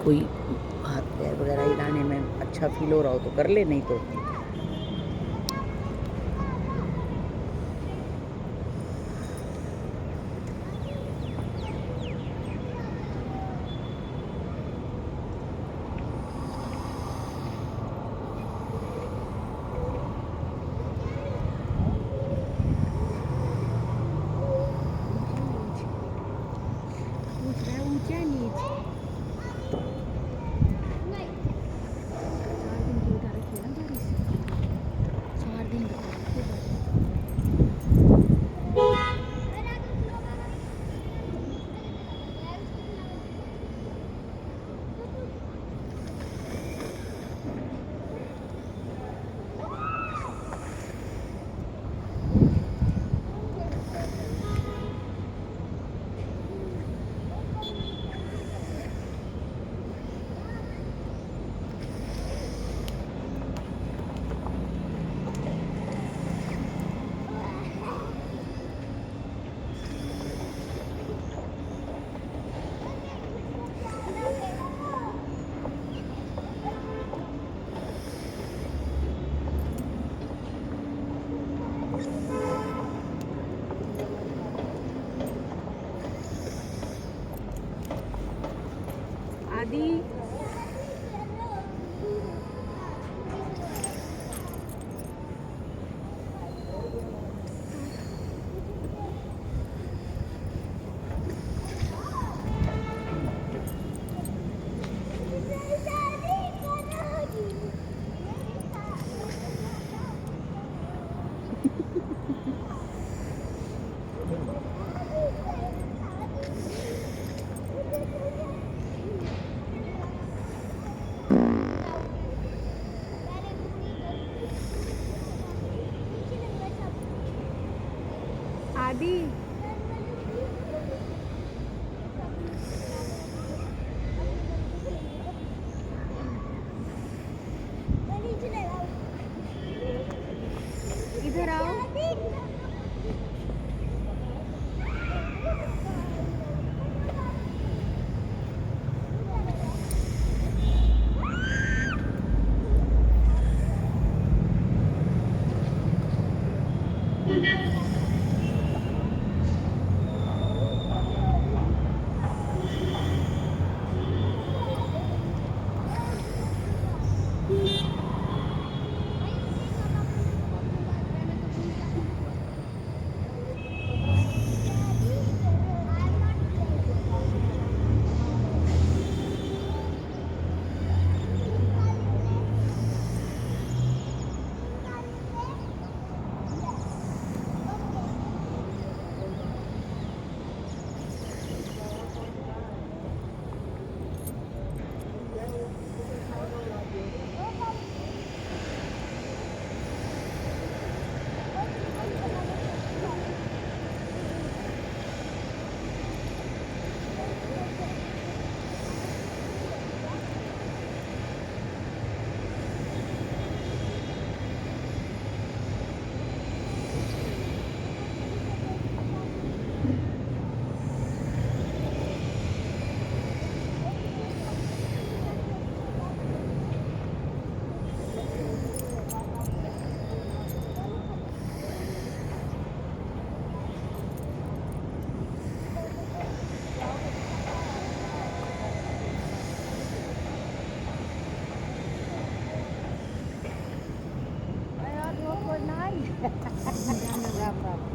कोई हाथ पैर वगैरह हिलाने में अच्छा फील हो रहा हो तो कर ले, नहीं तो ऊंचा नीच 4 दिन की बता रखी है ना बारिश, 4 दिन बता रखी है बारिश। आदि आदि इधर आओ।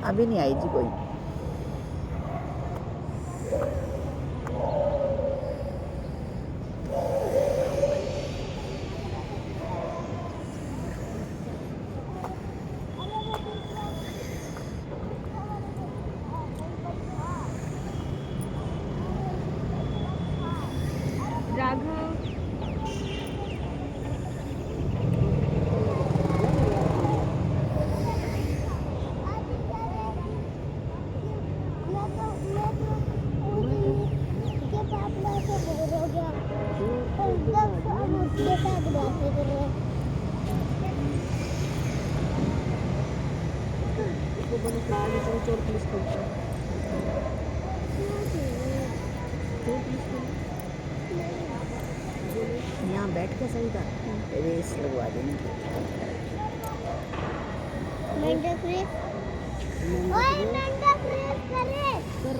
अभी नहीं आई जी कोई। राघव चोर पुलिस को नहीं यहाँ बैठ के सही था, रेस लगवा देंगे। मेंढक रेस, ओए मेंढक रेस करे, कर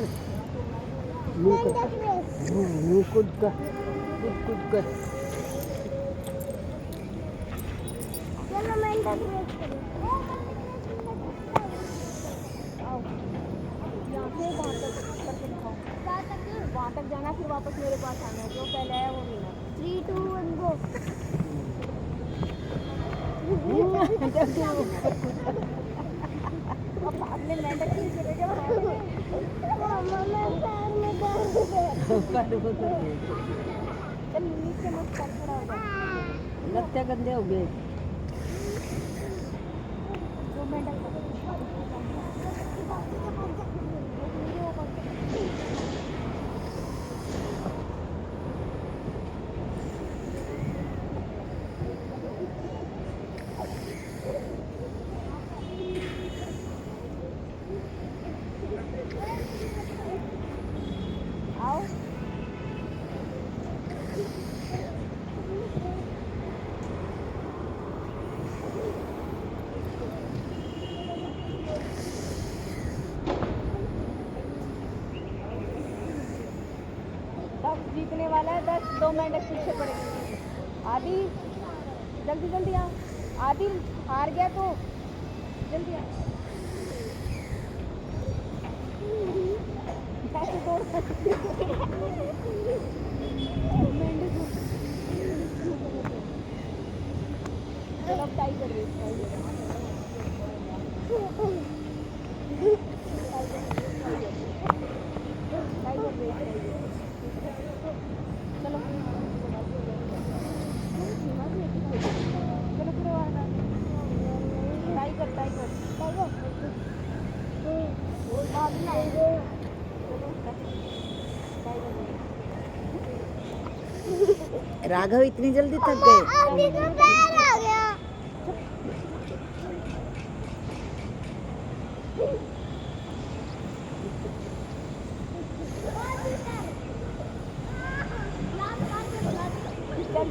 मेंढक रेस, कूद कर, कूद कर। चलो मेंढक रेस करे। आओ यहाँ से वहाँ तक करके दिखाओ। वहाँ तक जाना फिर वापस मेरे पास आना है, जो पहले आया वो मिला। 3, 2, 1 गो। अब बाद में मेंढक की चले जाओ। मामा मैं पैर में दर्द है। चल नीचे मत कर, खड़ा हो जा। लत्ते गंदे हो गए। जो मेंढक आओ। जीतने वाला है 10, 2 मेंढक पीछे पड़ेंगे। आदि जल्दी जल्दी आ। आदि हार गया तो जल्दी आ। ऐसे दौड़ चलो अब टाई कर रही चलो चलो पूरे टाई कर राघव इतनी जल्दी थक गए? आदि का पैर आ गया।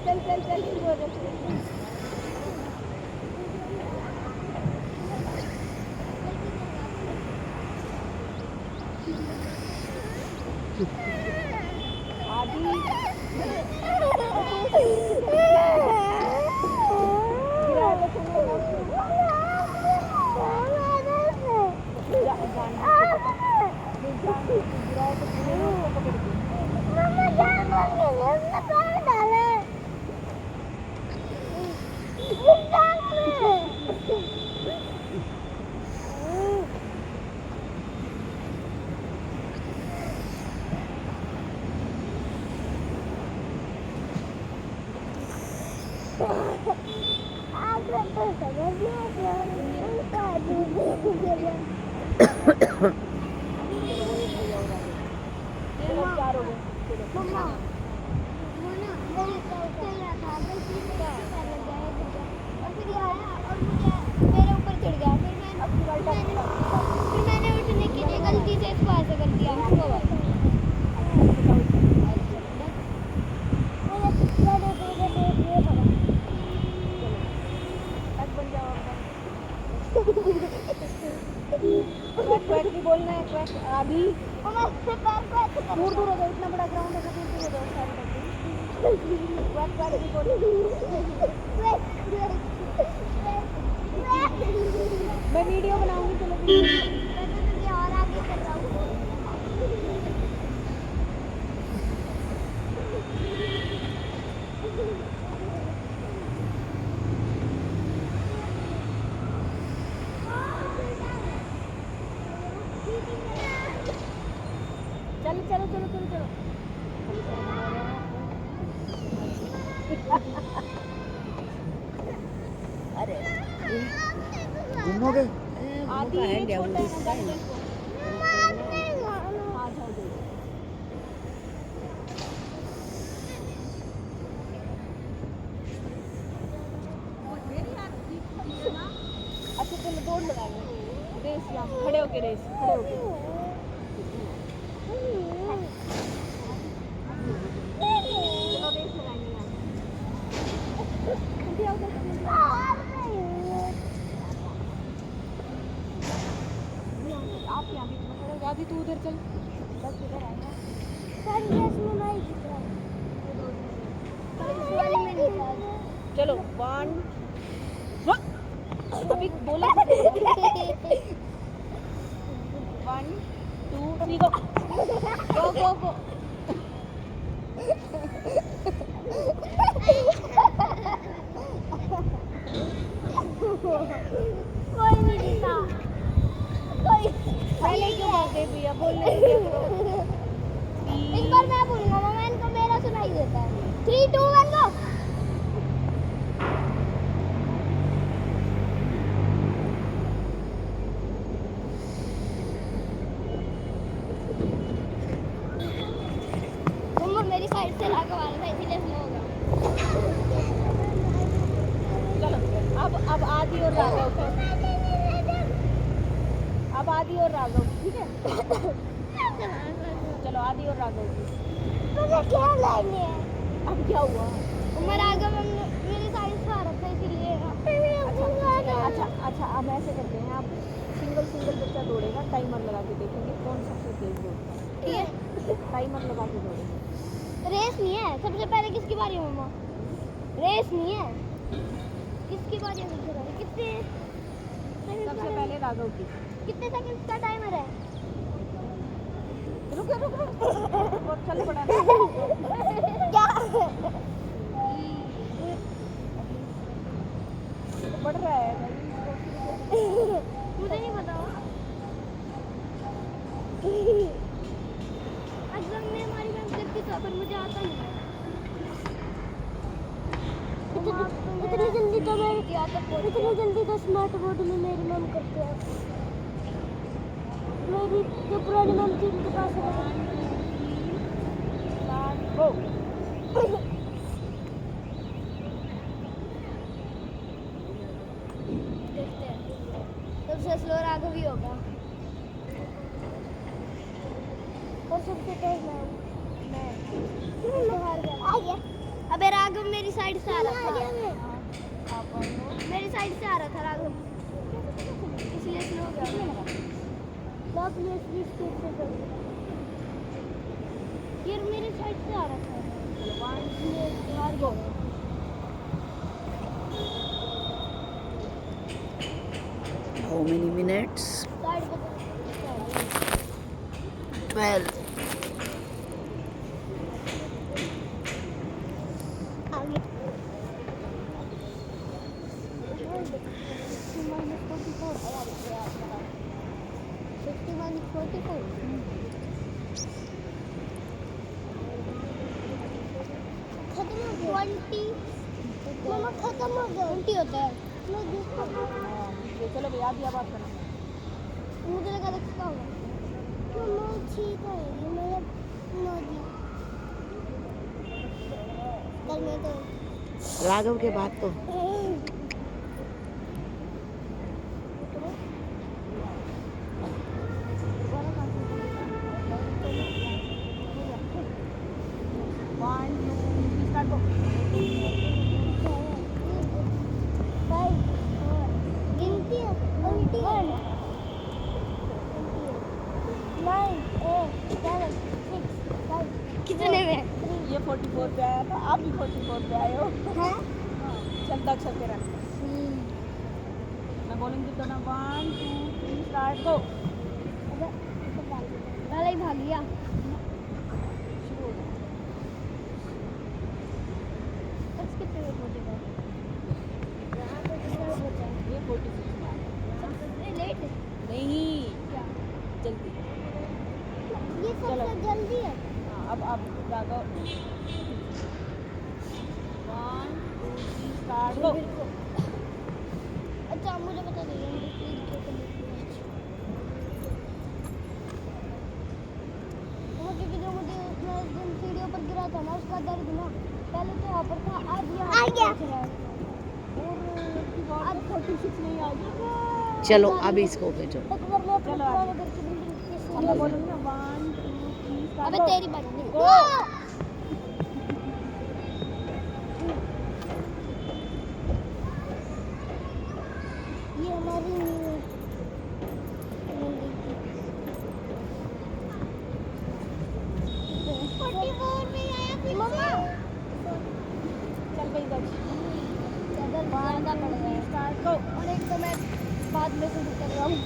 चल शुरू हो जा। आदि मैंने उठने के लिए गलती से इसको ऐसे कर दिया। बोलना है अभी दूर दूर हो जाओ, इतना बड़ा ग्राउंड है, दूर दूर हो जाओ सारे मैं वीडियो बनाऊंगी। चलो और आगे कर रहा हूँ। चलो अरे घूमोगे? आदि है क्या वो छोटा है इसका है? ना, आ जाओ दे। अच्छा चलो दौड़ लगाएंगे, रेस यहाँ खड़े होके रेस, खड़े होके। चलो रेस लगाएंगे यहाँ। रेस में मैं ही जीत रहा हूँ। चलो 1 अभी बोला 1 2 3 गो गो गो गो कोई नहीं जीता। कोई पहले क्यों भागे भैया बोलने के लिए इस बार मैं बोलूंगा मम्मा इनको मेरा सुनाई देता है 3 2 1 गो। मम्मा मेरी साइड से राघव आ रहा था इसीलिए स्लो हो गया। चलो अब आदि और राघव अब आदि और राघव ठीक है चलो आदि और राघव मुझे क्या लेनी है? अब क्या हुआ मम्मा राघव मेरी साइड से आ रहा था इसीलिए। अच्छा अब ऐसे करते हैं आप सिंगल बच्चा दौड़ेगा टाइमर लगा के देखेंगे कौन सबसे तेज दौड़ता है ठीक है टाइमर लगा के दौड़ेंगे रेस नहीं है। सबसे पहले किसकी बारी है मम्मा? रेस नहीं है। किसकी बारी है सबसे पहले? सबसे पहले राघव की कितने सेकंड का टाइमर है? रुक बहुत चल पड़ा क्या? बढ़ रहा है मुझे नहीं पता। एग्जाम में हमारी मैम करती था पर मुझे आता नहीं है। इतनी जल्दी तो स्मार्ट बोर्ड में मेरी मैम करते हैं। मेरी जो पुरानी मैम थी उनके पास गो देखते हैं सबसे स्लो राघव ही होगा और सबसे तेज मैं हार गया। अबे राघव मेरी साइड से आ रहा था। मेरी साइड से आ रहा था राघव इसलिए स्लो हो गया। ये मेरी साइड से आ रहा था इसलिए हार गया। How many minutes? साइड पे 12. आगे खत्म हो गया 20 मम्मा खत्म हो गया 20 होता है। चलो भैया दिया बात करेंगे मुझे लगा था किसका होगा। मम्मा ठीक है ये मेरा नदी कल मैं तो राघव के बाद तो गिनती है 21 9 8 7 6 5 कितने में? ये 44 पे आया था आप भी 44 पे आए हो हैं? चलता अक्षर तेरा मैं बोलूँगी तो ना 1 2 3 स्टार्ट गो पहले ही भाग गया। शुरू हो जाए बस कितने में पहुंचेगा? ये 46 में आया। सबसे लेट नहीं क्या? जल्दी ये चलो। सबसे जल्दी है। हाँ अब राघव 1 2 3 स्टार्ट गो अच्छा मुझे बता दीजिए मुझे प्लीज क्यों करनी है। क्योंकि जो मुझे मैं उस दिन सीढ़ियों पर गिरा था ना उसका दर्द ना पहले तो यहाँ पर था आज यहाँ आ गया और अब 46 नहीं आ गया चलो अब इसको भेजो। एक बार मैं अपने चलो पुराने घर की बिल्डिंग के अब मैं बोलूँगी ना 1 2 3 स्टार्ट अबे तेरी बारी गो ये हमारी महंगा पड़ गया है स्टार को, और एक तो मैं बाद में शुरू कर रहा हूँ।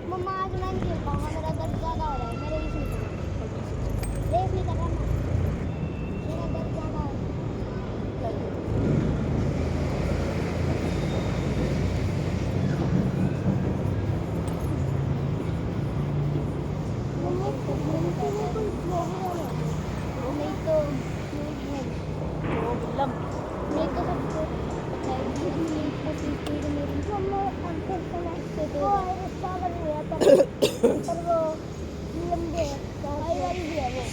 मम्मा आज मैं नहीं खेल पाऊंगा, मेरा दर्द ज़्यादा हो रहा है, मेरे रेस नहीं कर रहा मैं, मेरा दर्द ज़्यादा हो रहा है।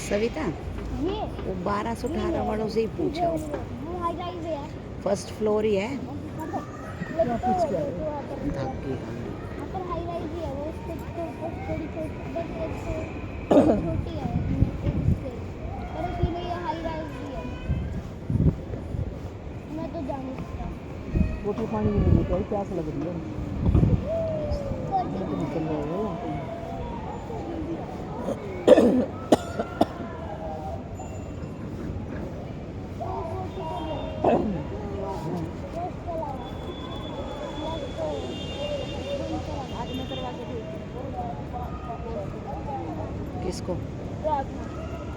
सविता, ये वो 1218 वालों से ही पूछो, वो हाई राइज है, फर्स्ट फ्लोर ही है। क्या पूछ क्या है? धक्के यहाँ पर हाई राइज ही है, वो उसको थोड़ी छोटी बस एक से छोटी है इससे, पर इसीलिए ये हाई राइज ही है। मैं तो जा नहीं सकता। बोतल पानी भी नहीं लेके आई, प्यास लग रही है। निकल रहे हो किसको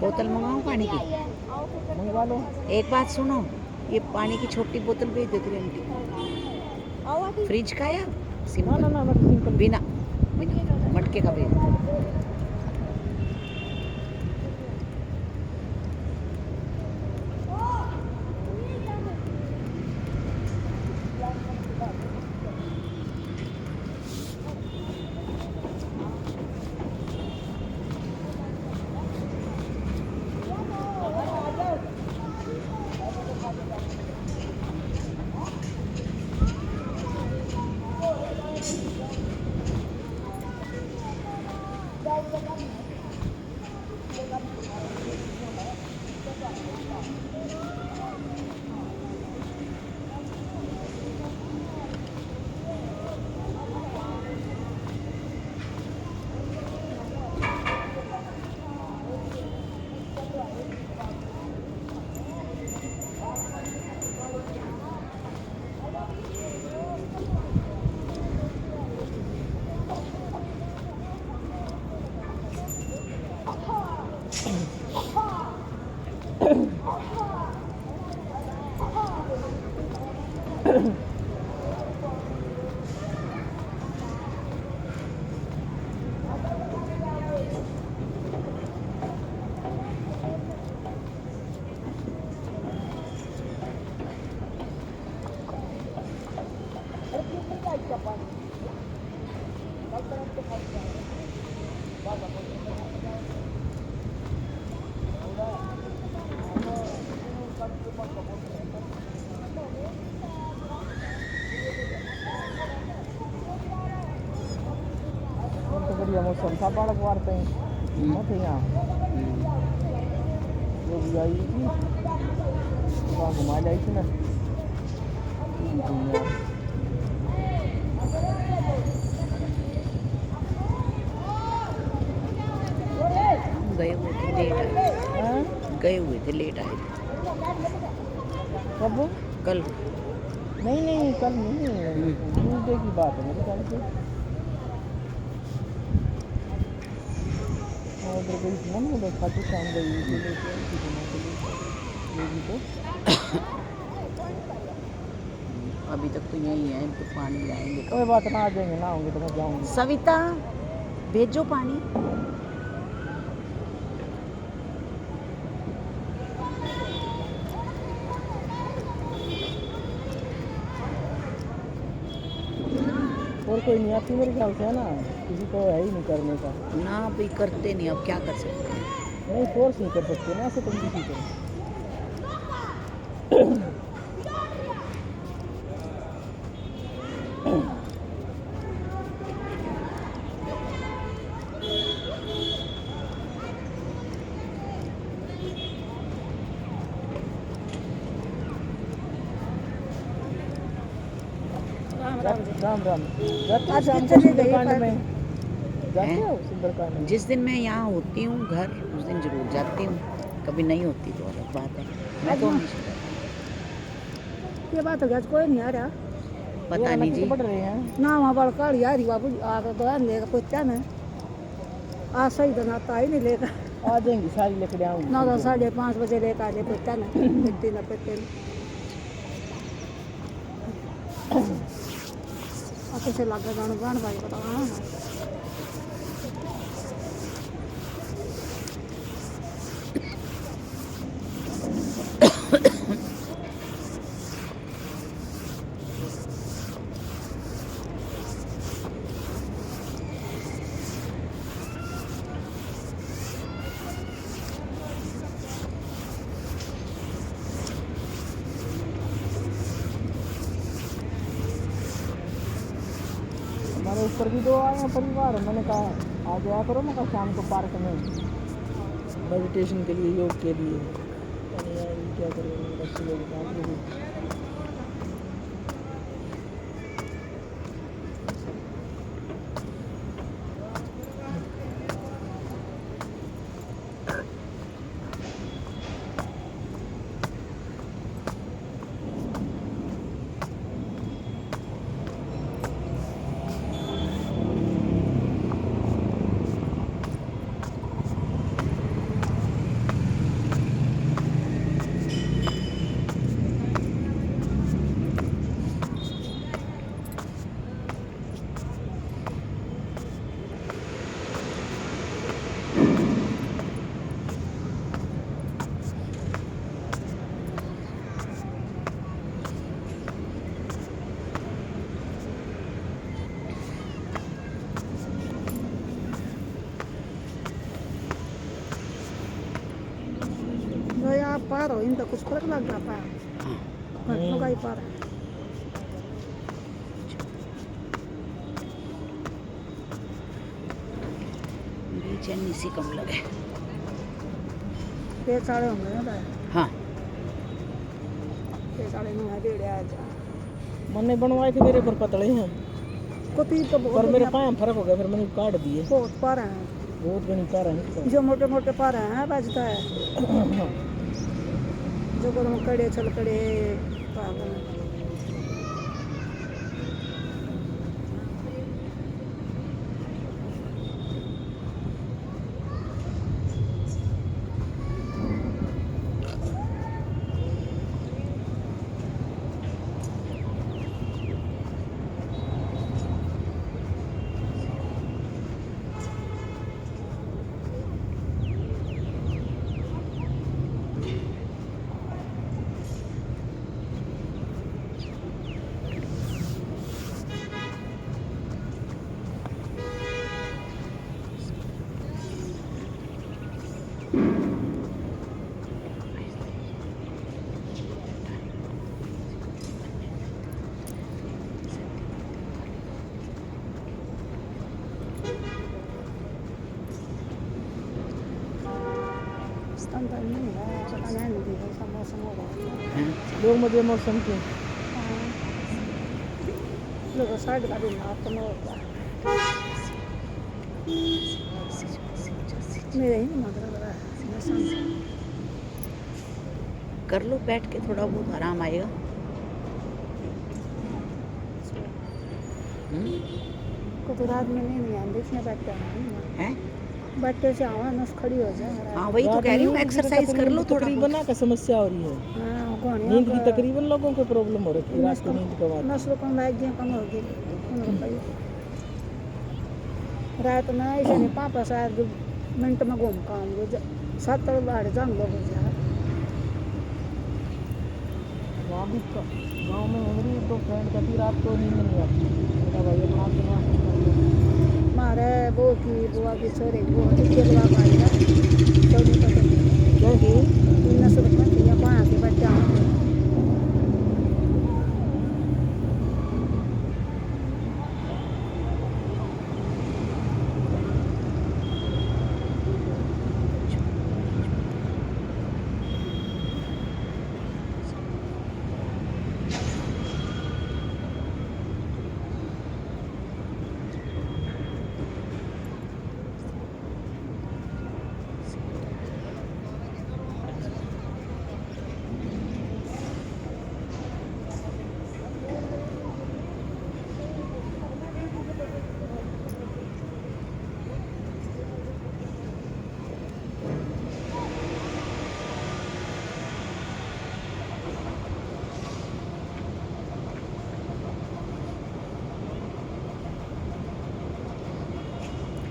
बोतल मंगाऊं पानी की? मंगवा लो। एक बात सुनो, ये पानी की छोटी बोतल भेज देती आंटी। फ्रिज का या ना सिंपल? ना ना मैं सिंपल बिना मटके का भेज। तो बढ़िया मौसम था, बाढ़ वारते हैं मत यहाँ जो भी आई थी वहाँ घुमा लाई थी ना। गए हुए थे लेट आए, हाँ? गए हुए थे लेट आए कब? कल। नहीं नहीं कल नहीं, ट्यूसडे की बात है मेरे ख्याल से। मैं उधर गई थी ना, मैं खाटू शाम गई थी लेके आई थी घुमा के लेगी तो। अभी तक तो यही है, तो पानी लाएंगे। कोई बात ना, आ जाएंगे ना होंगे तो मैं जाऊँगी। सविता भेजो पानी। और कोई नहीं आती मेरे ख्याल से, है ना, किसी को है ही नहीं करने का। ना भाई करते नहीं, अब क्या कर सकते हैं। नहीं फोर्स नहीं कर सकते ना ऐसे, तुम किसी को। राम राम। आज शाम कितने को गई दुकान पर? में जाते हैं? हो सुंदरकांड? जिस दिन मैं यहाँ होती हूँ घर उस दिन जरूर जाती हूँ, कभी नहीं होती तो अलग बात है। मैं तो हमेशा जाती ये बात हो गया कोई नहीं आ रहा हूँ। पता नहीं जी, बढ़ रहे हैं। ना वहाँ बड़का यार बाबू आकर तो लेगा कोई क्या ना आज सही तो नाता ही नहीं लेगा आ जाएंगी सारी लकड़ियाँ आऊंगी। ना तो 5:30 बजे लेकर आ जाए कोई क्या ना पेटे ना पेटे आपे से लगा गाना गान भाई बताओ हमारे ऊपर भी 2 आए हैं परिवार, मैंने कहा आ जाया करो, मैं कहा शाम को पार्क में मेडिटेशन के लिए, योग के लिए। अरे यार ये क्या करेंगे बच्चे लोग, आप लोग आप पार हो इनका कुछ फर्क लग रहा पार घटनों का ही पार है बेचैनी सी कम लगे। साढ़े होंगे ना भाई हाँ, 9:30 डेढ़ आज मैंने बनवाए थे, मेरे पर पतले हैं कुछ तो पर बहुत मेरे पाँव फर्क हो गया, फिर मैंने काट दिए। बहुत पार है बहुत बड़ी कार है जो मोटे मोटे पार हैं बजता है जो को कड़े चल कड़े पागल नहीं है पता नहीं है मौसम होगा लोग मुझे मौसम के लोग साइड का भी हाथ में होगा मेरे ही नहीं मगर लग रहा है कर लो बैठ के, थोड़ा बहुत आराम आएगा। को तो रात में नहीं आए देखने बैठते हैं? बैठे से आवा नस खड़ी हो जाए हाँ वही तो कह रही हूँ, एक्सरसाइज कर लो थोड़ा तकरीबन बहुत। का समस्या हो रही है। हाँ नींद की तकरीबन लोगों को प्रॉब्लम हो रही है, रात को नींद कम आती नस कम लाइक दिया कम होगी रात में ऐसे नहीं पापा शायद मिनट में घूम काम 7 बार जान लोग हो जाए वहाँ भी गाँव में मेरी 2 फ्रेंड का भी रात को नींद नहीं आती। मेरा भाई अपना दिमाग मारे वो की बुआ की छोरे वो दिलवा पाएगा चौड़ी पकड़ क्योंकि नस रखती है पाया के बच्चा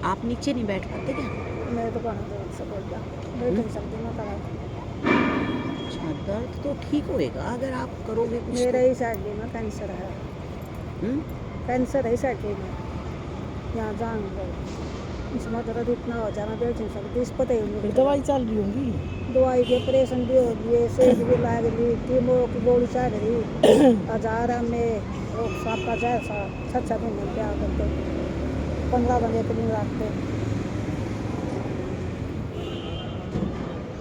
आप नीचे नहीं बैठ पाते क्या? मैं तो कहाँ बैठ सकूँगा, बैठ नहीं सकती मैं कहाँ। अच्छा, दर्द तो ठीक होएगा अगर आप करोगे कुछ मेरा तो। ही साइड में कैंसर है, हम्म? कैंसर है साइड में, यहाँ जाऊँगा इसमें दर्द इतना हो जाए मैं बैठ नहीं सकती, इस पता ही फिर नहीं। दवाई चल रही होंगी। दवाई के ऑपरेशन भी हो लिए, सेज भी लाग ली, कीमो की गोली चढ़ रही, हजार में लोग सबका जैसा 6 महीने में क्या करते, 15 बजे के दिन रखते,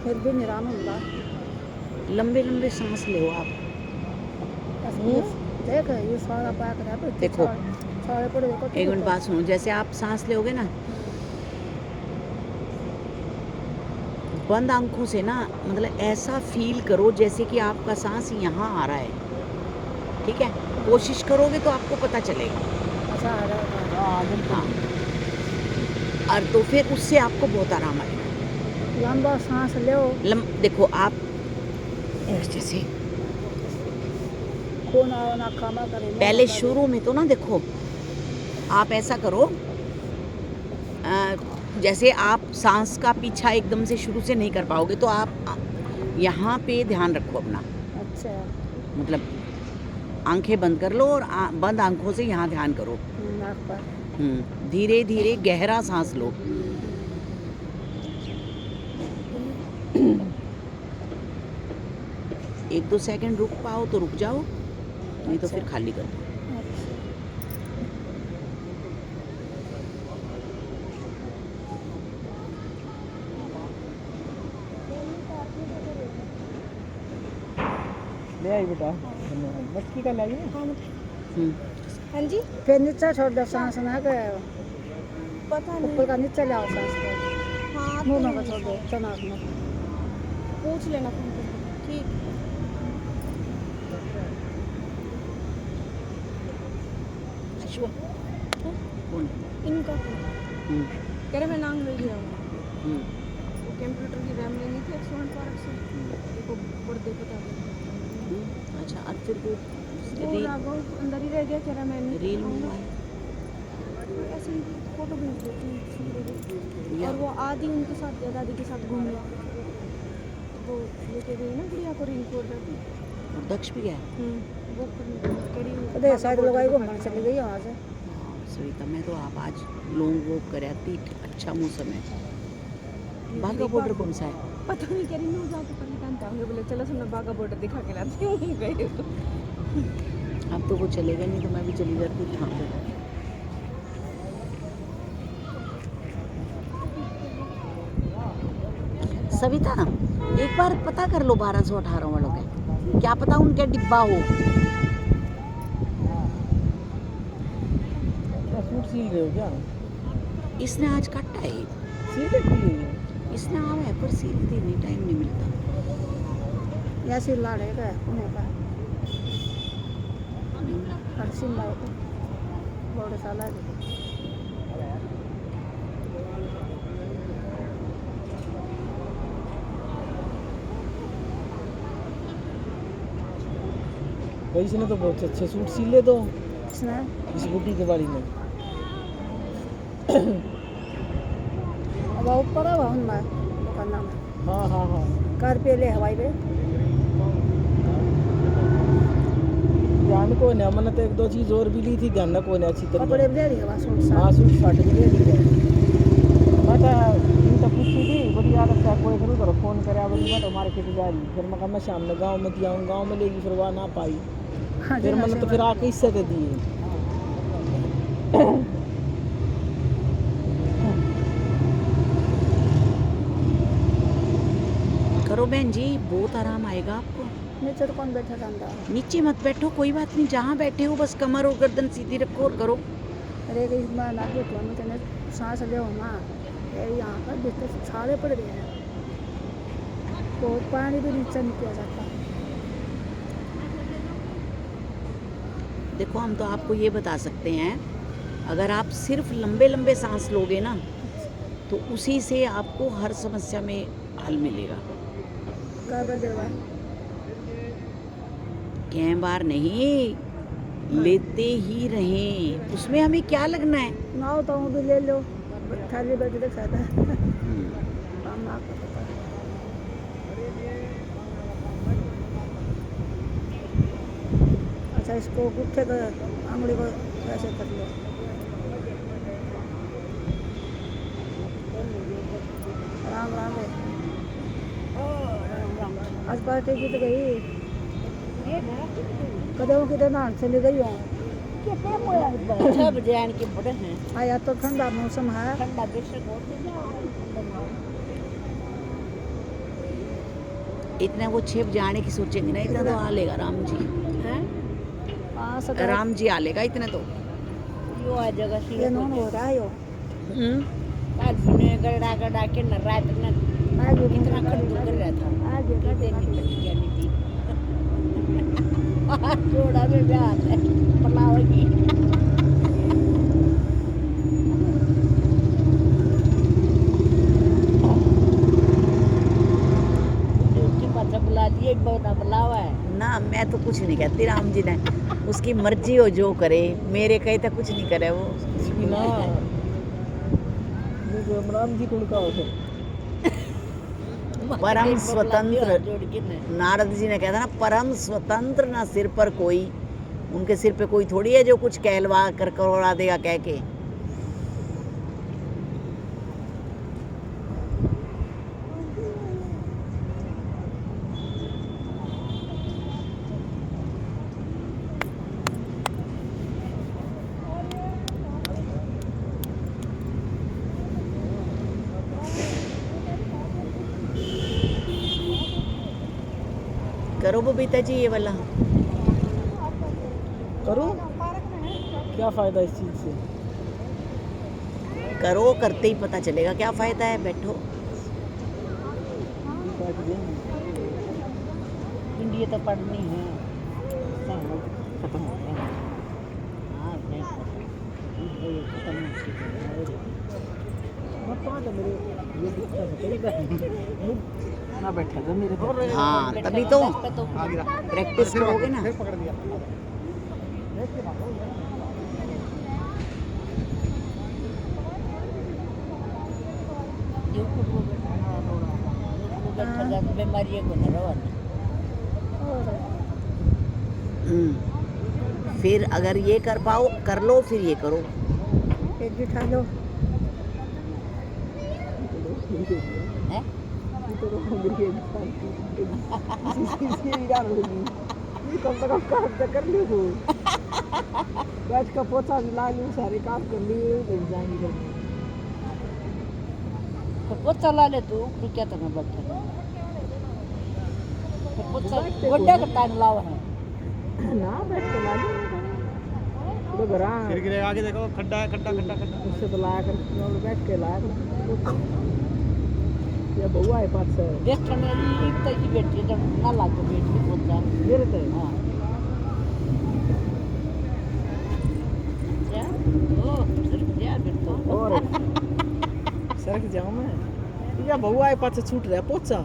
फिर भी निराम होगा। लंबे लंबे सांस लो आप। देख ये सारा पैक है, देखो। सारे पड़े देखो। एक मिनट बात सुनो, जैसे आप सांस लोगे ना, बंद आंखों से ना, मतलब ऐसा फील करो जैसे कि आपका सांस यहाँ आ रहा है, ठीक है? कोशिश करोगे तो आपको पता चलेगा। अच्छा आ रहा है। हाँ बिल्कुल। हाँ, और तो फिर उससे आपको बहुत आराम आएगा। लंबा सांस लो। देखो आप जैसे खून आओ ना खामा करे, पहले शुरू में तो ना, देखो आप ऐसा करो, जैसे आप सांस का पीछा एकदम से शुरू से नहीं कर पाओगे, तो आप यहाँ पे ध्यान रखो अपना, अच्छा मतलब आंखें बंद कर लो और बंद आंखों से यहाँ ध्यान करो। नाक पर। धीरे धीरे गहरा सांस लो। एक दो सेकंड रुक पाओ तो रुक जाओ, नहीं तो फिर खाली कर दो। ले आई बेटा, धन्यवाद। बस की कर लाई ना। हाँ जी। फिर नीचे छोड़ दो सांस ना के, पता नहीं ऊपर का नीचे ले आओ सांस को। हाँ मुंह में छोड़ दो, चनाक में पूछ लेना फोन करके। ठीक। कौन? इनका कह रहे मैं नाम ले गया हूँ, कंप्यूटर की रैम लेनी थी 108 पार्क से, देखो पर्दे पता नहीं। अच्छा, और फिर वो वो लागो अंदर ही रह गया, कह रहा मैं रील मंगवाई। ऐसे ही फोटो भेज देती। और वो आदि उनके साथ, दादी के साथ घूमने वो लेके गई ना गुड़िया को, रील कोड जाती। और दक्ष भी गया। वो कड़ी अरे शायद लगाई को मन चली गई वहाँ से। सविता, मैं तो आप आज लॉन्ग वॉक कर आती, अच्छा मौसम है। बाघा बॉर्डर कौन सा है? पता नहीं, कह रही मैं जाके पहले जानता हूँ, बोले चलो सुनो बाघा बॉर्डर दिखा के लाती हूँ। गए तो अब तो वो चलेगा नहीं तो मैं भी चली जाती वहाँ पे। सविता, एक बार पता कर लो 1218 वालों के, क्या पता उनके डिब्बा हो। सूट सील रहे हो क्या? इसने आज काटा है, सील देती है। इसने आवा है पर सील देने टाइम नहीं मिलता। या सिल ला रहेगा उन्हें का हर सिल लाओ तो बहुत साला है। भाई इसने तो बहुत अच्छे सूट सिले दो, इसने इस बुटी के बाड़ी में। अब ऊपर है वहाँ में दुकान में। हाँ हाँ हाँ। कार पे ले हवाई पे ध्यान को नहीं, मैंने तो एक दो चीज और भी ली थी, ध्यान ना कोई नहीं अच्छी कपड़े तरह। भी ले रही है वहाँ सूट हाँ सूट साट भी ले ली है। मैं तो पूछी थी, बड़ी आदत है कोई करूँ करो फोन करे बोली मैं तो मार्केट जा रही, फिर मैं कहा मैं शाम में गाँव में दिया हूँ, गाँव में लेगी, फिर वहाँ ना पाई, फिर मैंने तो फिर आके इससे दे दिए। करो बहन जी, बहुत आराम आएगा आपको। नीचे तो कौन बैठा जानता है। नीचे मत बैठो, कोई बात नहीं, जहाँ बैठे हो बस कमर और गर्दन सीधी रखो और करो। अरे मैं ना बैठो, मैं तेने सांस ले माँ, यहाँ पर बिस्तर छाले पड़ रहे हैं, बहुत पानी भी नीचे नहीं किया जाता। देखो हम तो आपको ये बता सकते हैं, अगर आप सिर्फ लंबे लंबे सांस लोगे ना तो उसी से आपको हर समस्या में हल मिलेगा। कई बार नहीं, लेते ही रहें, उसमें हमें क्या लगना है। नाव तो भी ले लो, खाली बैठे देख सकता है काम ना करता। अच्छा इसको गुट्ठे का आंगली को ऐसे कर लो। राम राम है। आज पार्टी की तो गई कदम की तो नान चली गई हूँ। 6 बजे आने के बड़े हैं। आया तो ठंडा मौसम है। ठंडा बेशक इतना वो 6 बजे आने की सोचेंगे ना, इतना तो आ लेगा राम जी। राम जी आ लेगा इतने तो। यो आ जगह सी ये नॉन हो रहा है यो। आज ने गड़ा गड़ा के न रात न आज इतना खड्डू कर रहा था। आज ये कहते नहीं बच गया नहीं थी। थोड़ा में ब्याह है पलाओगी। बुला दिए बहुत बुलावा है ना। मैं तो कुछ नहीं कहती, राम जी ने उसकी मर्जी हो जो करे, मेरे कहे तो कुछ नहीं करे वो ना राम जी को का हो परम स्वतंत्र। नारद जी ने कहता ना परम स्वतंत्र, ना सिर पर कोई, उनके सिर पे कोई थोड़ी है जो कुछ कहलवा कर करवा देगा कह के। करो बबीता जी ये वाला करो, क्या फायदा इस चीज से? करो, करते ही पता चलेगा क्या फायदा है। बैठो इंडिया तो पढ़नी है। खत्म हो गया। हाँ ना बैठा था मेरे को। हाँ तभी तो प्रैक्टिस करोगे ना। बीमारी को फिर अगर ये कर पाओ कर लो, फिर ये करो। एक बिठा लो। है? कम से कम काम तो कर ली हो। बैठ का पोछा भी ला लूं, सारे काम कर लिए तो जाएंगे। तो पोछा ला ले तू क्या तुम्हें बैठा पोछा गोड्डा का टाइम लाओ है ना, बैठ के ला लूं तो घरा फिर गिरे आगे देखो खड्डा है, खड्डा खड्डा खड्डा उससे तो लाया कर और बैठ के लाया कर। ये बउआ है पास से देख ने इतना ही बैठी जब ना लागो बैठ के पोछा मेरे तो हां क्या ओ सर क्या फिर तो और सरक जाऊं मैं। ये बउआ है पास से छूट रहा पोछा।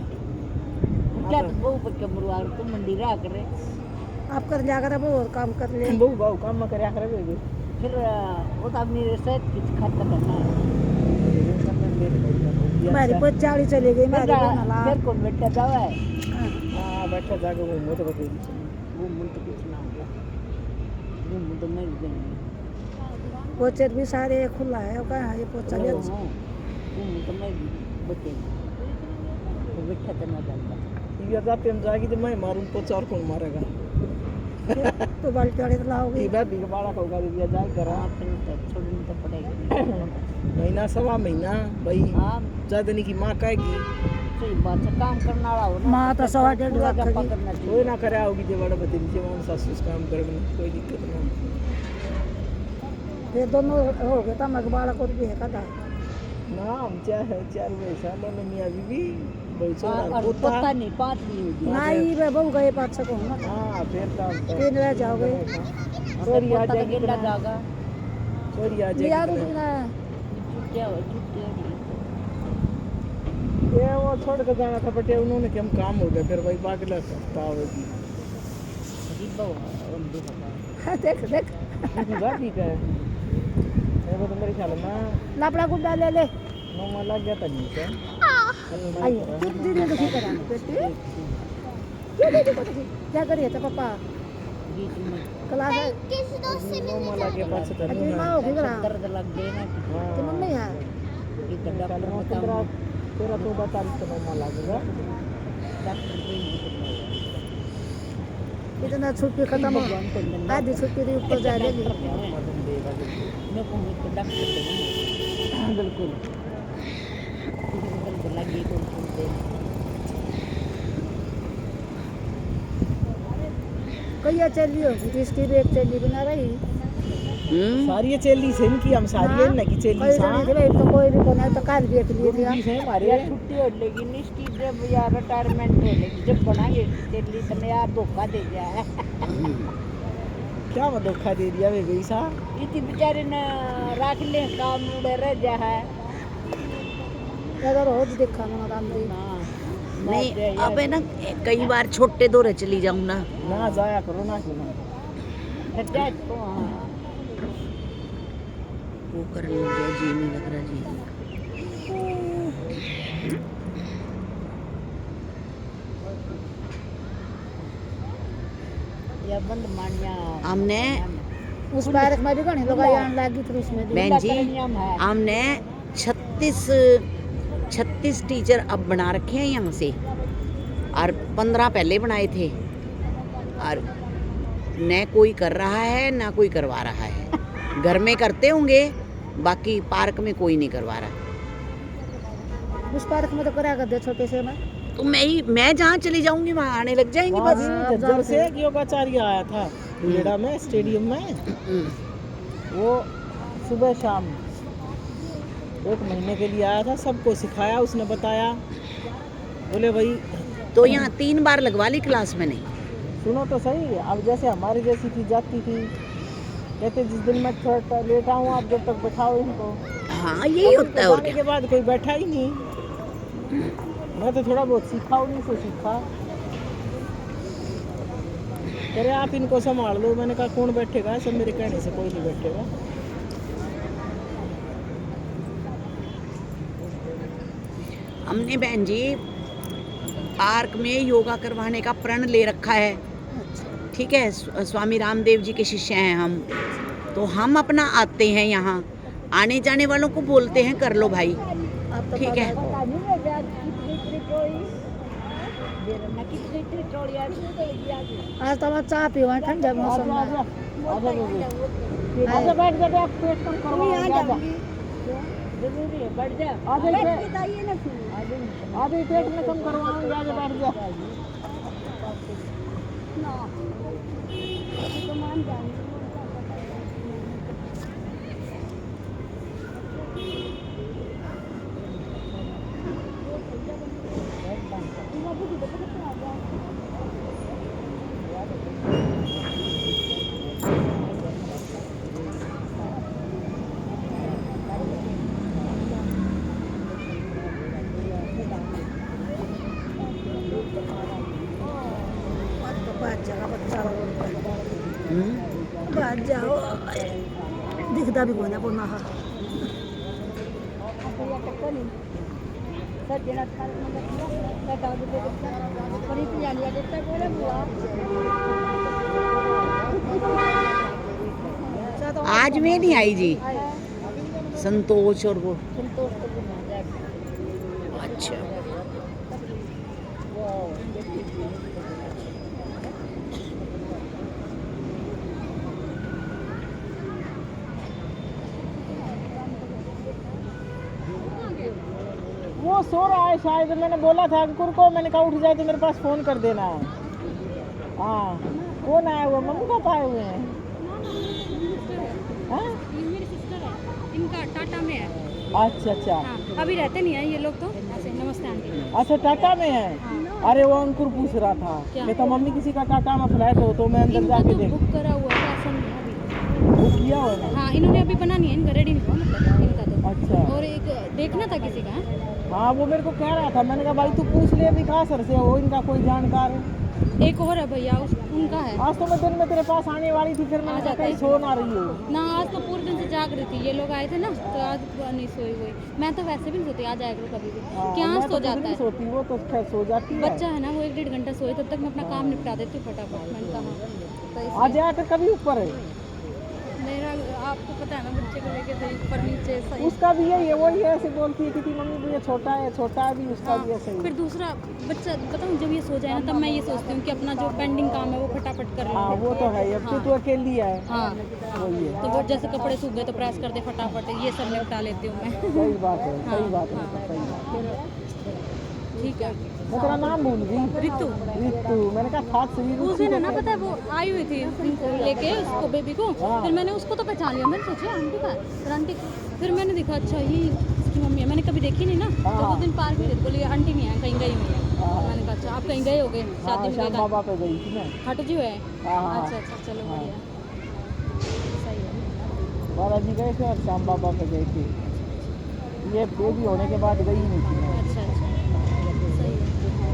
क्या तो बहु पर के मरवार तो मंडी रहा करे। आप कर जाकर अब और काम कर ले। बहू बाऊ काम में करया करे बे। फिर वो तो अपनी सेहत की खत्म करना है। हमारी 40 चली गई मेरी फिर को बैठा जावा है। हां बैठा जाके वो तो बता दी वो मन तो कुछ ना होगा, वो मन तो नहीं देंगे। पोचे भी सारे खुला है कहाँ ये पोचा ले। वो मन तो नहीं बचेगा, तो बैठा तो ना जाता। ये जाते हम जाएगी तो मैं मारूं पोचा और कौन मारेगा? तो बाल्टी वाले तो लाओगे। ये बात भी बाड़ा होगा दिया जाए करा फिर तो छोड़नी तो पड़ेगी। महीना सवा महीना भाई हाँ ज्यादा नहीं की माँ कहेगी सही बात है, काम करना वाला हो ना। माँ तो 1.5 लाख पूरा की। पकड़ना कोई चाहिए। ना करे आओगी जो बड़ा बतेरी जो हम सासुस काम करेंगे कोई दिक्कत ना। ये दोनों हो गए तो मगबाड़ा को भी है कदा ना हम चार वैसा लोग मियाँ बीवी भाई और छोड़ा पता नहीं 5 नहीं होगी। नहीं वे बहु गए 5 को ना हाँ फिर तो 3 रह जाओगे। सॉरी आ जाएगी गिरना जाएगा। सॉरी आ यार जाएगी उसने क्या हो छुट्टी हो ये वो छोड़ के जाना था बटे उन्होंने कि हम काम हो गया फिर भाई बाकी हफ्ता होगी अजीब हो उन भी पता है। देख देख बात ही का है देखो तो मेरे ख्याल में लापड़ा गुड्डा ले ले नोमा लग गया था नीचे आइए दीदी दुखी करा बेटी क्या दीदी को दुखी क्या करिए तो पापा क्लास है किस दोस्त से मिलने नोमा लग गया पास तो अजी नहीं माँ होगी करा दर्द लग गए ना तो मम्मी है कि डॉक्टर है 13-14 तारीख को नोमा लगेगा इतना छुट्टी खत्म हो आधी छुट्टी तो ऊपर जा देगी बिल्कुल कहिया चली होगी तो इसकी भी एक चली बना रही सारी चेली से इनकी हम सारी ना की चेली कोई सा नहीं थी भाई तो कोई भी कोना तो काल भी लिए थी भी से हमारे छुट्टी हो लेगी निश्चित जब यार रिटायरमेंट हो लेगी जब बनाएंगे दिल्ली तने यार धोखा दे दिया है क्या वो धोखा दे दिया वे गई सा इतनी बेचारे ने रख ले काम उड़े रह जा है अगर रोज देखा ना राम जी नहीं अब है ना कई बार छोटे दौरे चली जाऊं ना ना जाया करो ना क्यों ना वो करने लग गया जी नहीं लग रहा जी या बंद मानिया हमने उस पार्क में भी घनी लोग आने लगी थी उसमें भी बहन जी हमने 36 टीचर अब बना रखे हैं यहाँ से और 15 पहले बनाए थे और न कोई कर रहा है ना कोई करवा रहा है घर में करते होंगे बाकी पार्क में कोई नहीं करवा रहा उस पार्क में तो करा कर दे छोटे से में तो मैं जहाँ चली जाऊंगी वहाँ आने लग जाएंगी वहाँ बस भी जज्जर से एक योगाचार्य आया था लेड़ा में स्टेडियम में वो सुबह शाम 1 महीने के लिए आया था सबको सिखाया उसने बताया बोले भाई तो यहाँ 3 बार लगवा ली क्लास मैंने सुनो तो सही अब जैसे हमारी जैसी थी जाती थी कहते जिस दिन मैं थोड़ा लेट आऊँ आप जब तक बैठाओ इनको हाँ यही होता है और जाने क्या के बाद कोई बैठा ही नहीं मैं तो थोड़ा बहुत सीखा उन्हीं से सीखा कह रहे आप इनको संभाल लो मैंने कहा कौन बैठेगा सब मेरे कहने से कोई नहीं बैठेगा हमने बहन जी पार्क में योगा करवाने का प्रण ले रखा है ठीक है स्वामी रामदेव जी के शिष्य हैं हम तो हम अपना आते हैं यहाँ आने जाने वालों को बोलते हैं कर लो भाई ठीक है आज तो मैं चाय पीवा ठंडे मौसम में आजा बैठ जा आप पेट कम करवाओ जरूरी है बढ़ जा आधे पेट में कम करवाऊंगा आजा बैठ जा बाहर जाओ दिखता भी कोना पोना हा आज में नहीं आई जी संतोष और वो अच्छा वो सो रहा है शायद मैंने बोला था अंकुर को मैंने कहा उठ जाए तो मेरे पास फोन कर देना हाँ कौन आया हुआ मम्मी पापा आए हुए हैं हाँ? मेरी सिस्टर है इनका टाटा में है अच्छा अच्छा हाँ अभी रहते नहीं है ये लोग तो ऐसे नमस्ते आंटी अच्छा टाटा में है अरे वो अंकुर पूछ रहा था कहता मम्मी किसी का टाटा में फ्लैट हो तो मैं अंदर इनका जाके तो देख बुक करा हुआ है असल में अभी वो किया हुआ है हाँ इन्होंने अभी बना नहीं है इनका रेडी नहीं हुआ मतलब इनका तो अच्छा और एक देखना था किसी का हाँ वो मेरे को कह रहा था मैंने कहा भाई तू पूछ ले अभी कहाँ सर से हो इनका कोई जानकार है एक और है भैया उनका है आज तो मैं दिन में तेरे पास आने वाली थी फिर मैंने कहा कहीं सो ना रही हो ना आज तो पूरे दिन से जा जाग रही थी, ये लोग आए थे ना तो आज नहीं सोई हुई। मैं तो वैसे भी नहीं सोती, आ जाया करो कभी भी। हाँ, क्या मैं सो तो जाता नहीं है सोती, वो तो खैर सो जाती है। बच्चा है ना, वो 1-1.5 घंटा सोए तब तक मैं अपना काम निपटा देती हूँ फटाफट। मैंने कहा तो आज आकर कभी ऊपर है, मेरा आपको पता है ना बच्चे को लेके सही ऊपर नीचे सही। उसका भी यही है, वही ऐसे बोलती है कि मम्मी ये छोटा है, छोटा है भी, उसका भी ऐसे ही फिर है। दूसरा बच्चा बताऊँ जब ये सो जाए ना तब मैं ये सोचती हूँ कि अपना जो पेंडिंग काम है वो फटाफट कर हाँ लूँ। वो तो है, अब तो अकेली है। हाँ वही है, तो वो जैसे कपड़े सूख गए तो प्रेस कर दे फटाफट, ये सब निपटा लेती हूँ मैं। सही बात है, हाँ, सही बात है, हाँ। सही बात है। ठीक है। मैं तेरा नाम भूल गई। रितु। रितु, मैंने कहा था सही उस दिन है ना पता है वो आई हुई थी लेके उसको बेबी को, फिर मैंने उसको तो पहचान लिया, मैंने सोचा आंटी का है, फिर आंटी फिर मैंने देखा अच्छा ये इसकी मम्मी है, मैंने कभी देखी नहीं ना। तो उस दिन पार्क में बोली आंटी नहीं है, कहीं गई हुई है। मैंने कहा अच्छा आप कहीं गए हो गए शादी में श्याम गए बाबा पे गई थी मैं। हट जी है। हाँ। अच्छा अच्छा चलो बढ़िया सही है। बालाजी गए थे और श्याम बाबा पे गए थे, ये बेबी होने के बाद गई नहीं थी मैं। अच्छा अच्छा सही है,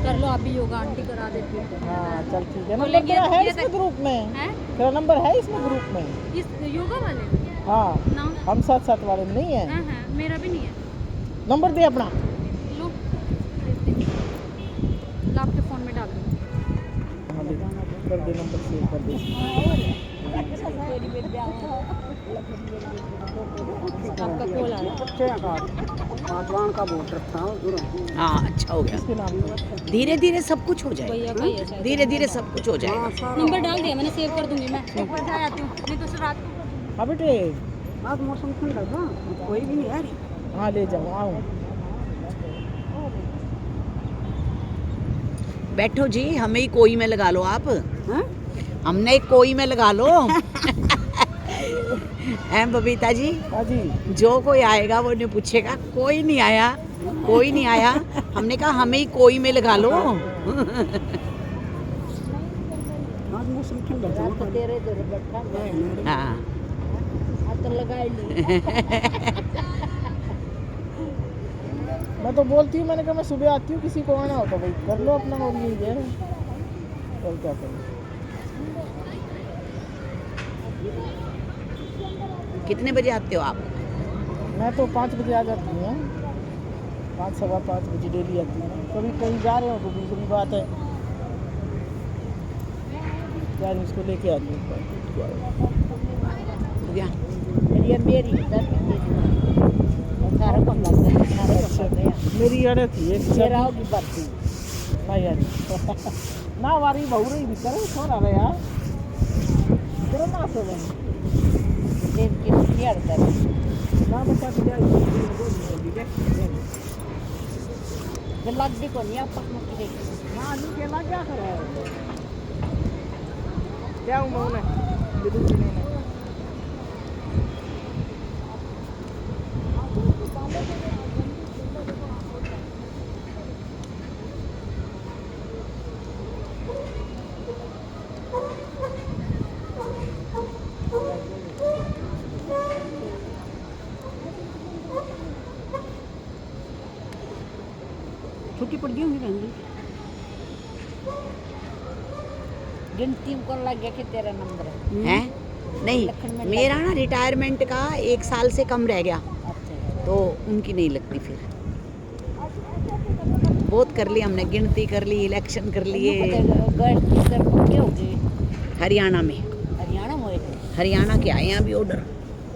कर लो आप भी योगा, आंटी करा देती है। हाँ चल ठीक है, बोले नंबर तेरा है ये इसमें ग्रुप में, हैं तेरा नंबर है इसमें ग्रुप में। इस योगा वाले हाँ ना हम साथ साथ वाले में नहीं है, है मेरा भी नहीं है। नंबर दे अपना। लो लो आपके फ़ोन में डाल दो। हाँ, दे, कर दे नंबर सेव कर दे। आपका कॉल आ रहा है। हाँ अच्छा हो गया, इसके नाम पे धीरे धीरे सब कुछ हो जाएगा, भैया का ही है शायद। धीरे धीरे सब कुछ हो जाएगा। नंबर डाल दिया मैंने, सेव कर दूंगी मैं। एक बार जाए आती हूँ नहीं तो फिर रात को। हाँ बेटे, आज मौसम ठंडा था, कोई भी नहीं आ रही। हाँ ले जाओ, आओ। बैठो जी, हमें ही कोई में लगा लो आप। हमने एक कोई में लगा लो। हैं बबीता जी, हाँ जी, जो कोई आएगा वो नहीं पूछेगा कोई नहीं आया, कोई नहीं आया। हमने कहा हमें ही कोई में लगा लो। हाँ मैं तो बोलती हूँ, मैंने कहा मैं सुबह आती हूँ, किसी को आना हो तो भाई कर लो अपना, और यही है और क्या करें। कितने बजे आते हो आप? मैं तो 5 बजे आ जाती हूँ, 5 सवा 5 बजे डेली आती हूँ। कभी कहीं जा रहे हो तो दूसरी बात है, यार इसको लेके आती हूँ। हो गया। ये मेरी सारा कम लग गया, सारा कम लग गया। मेरी अड़े थी एक मेरा होगी बर्ती। हाँ यार ना वारी बहु रही भी करे छोड़ आ रहे यार, तेरा ना सो गए देव के शेयर कर ना बचा के जाए ये लग दी को नहीं आप पक मुक्ति देखी ना नहीं केला क्या करे क्या हूँ मैं उन्हें विद्युत जी ने छुट्टी पड़ गई होंगी बहन जी। गिनती को लग गया कि तेरा नंबर है। हैं? नहीं, मेरा ना रिटायरमेंट का 1 साल से कम रह गया, अच्छा तो उनकी नहीं लगती फिर। बहुत कर ली हमने, गिनती कर ली, इलेक्शन कर लिए। क्या होगी हरियाणा में, हरियाणा में हुए थे, हरियाणा के आए हैं अभी ऑर्डर।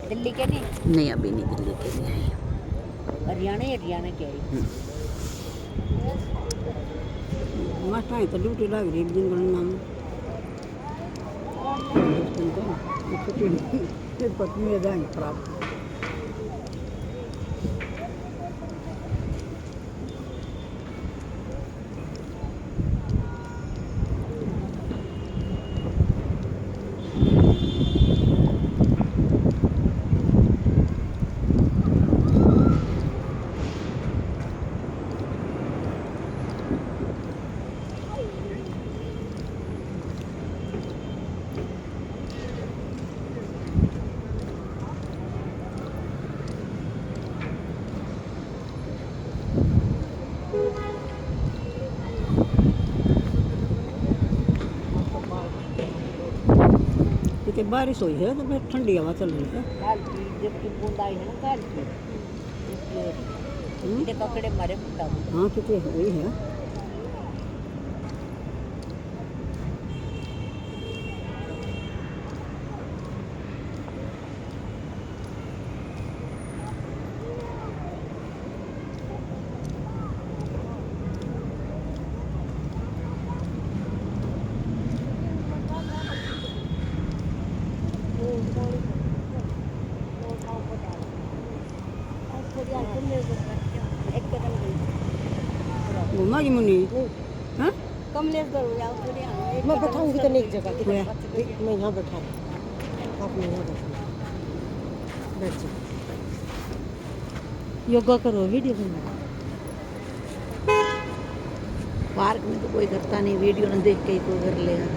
दिल्ली के नहीं, नहीं अभी नहीं, दिल्ली के लिए आए। हरियाणा के आई। मस्त आहे तर ड्युटी लागली एक दिन करून नाम छुट्टी पत्नी जाएंगे खराब। ये बारिश हुई है तो फिर ठंडी हवा चल रही है। हाँ कितनी हुई है। घुमा की मुन्नी हाँ कमलेश मैं बैठाऊंगी तो एक जगह मैं यहाँ बैठा आप यहाँ बैठ जाओ योगा करो वीडियो बना। पार्क में तो कोई करता नहीं, वीडियो न देख के ही कोई कर लेगा।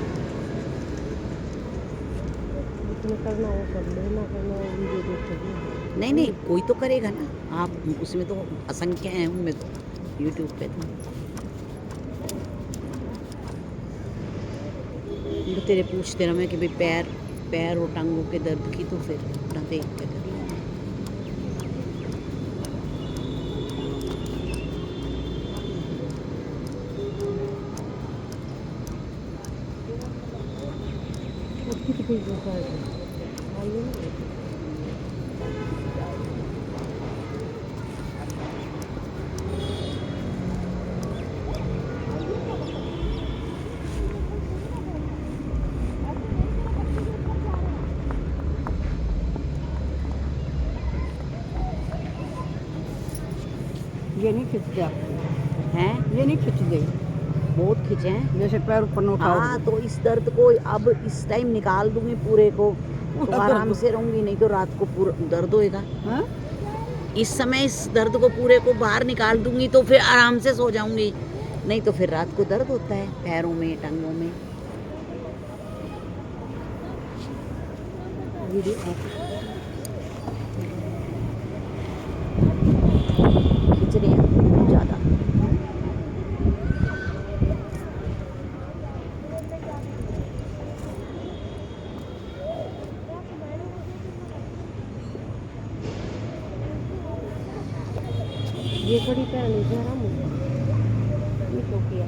जितने करना हो कर ले, ना करना हो वीडियो देख कर। नहीं नहीं, कोई तो करेगा ना। आप उसमें तो असंख्य हैं, उनमें तो यूट्यूब पे तो तेरे पूछते रहे कि भाई पैर और टांगों के दर्द की, तो फिर अपना देख के कर लेना। ये नहीं खींचते आपको हैं ये नहीं खींचते बहुत खिंचे हैं। जैसे पैर ऊपर न उठाओ। हाँ, तो इस दर्द को अब इस टाइम निकाल दूंगी पूरे को, तो आराम से रहूंगी, नहीं तो रात को पूरा दर्द होएगा। हाँ इस समय इस दर्द को पूरे को बाहर निकाल दूंगी तो फिर आराम से सो जाऊंगी, नहीं तो फिर रात को दर्द होता है पैरों में टांगों में। खिंच रहे हैं ज़्यादा। ये बड़ी पहन आराम हो गया, ये तो किया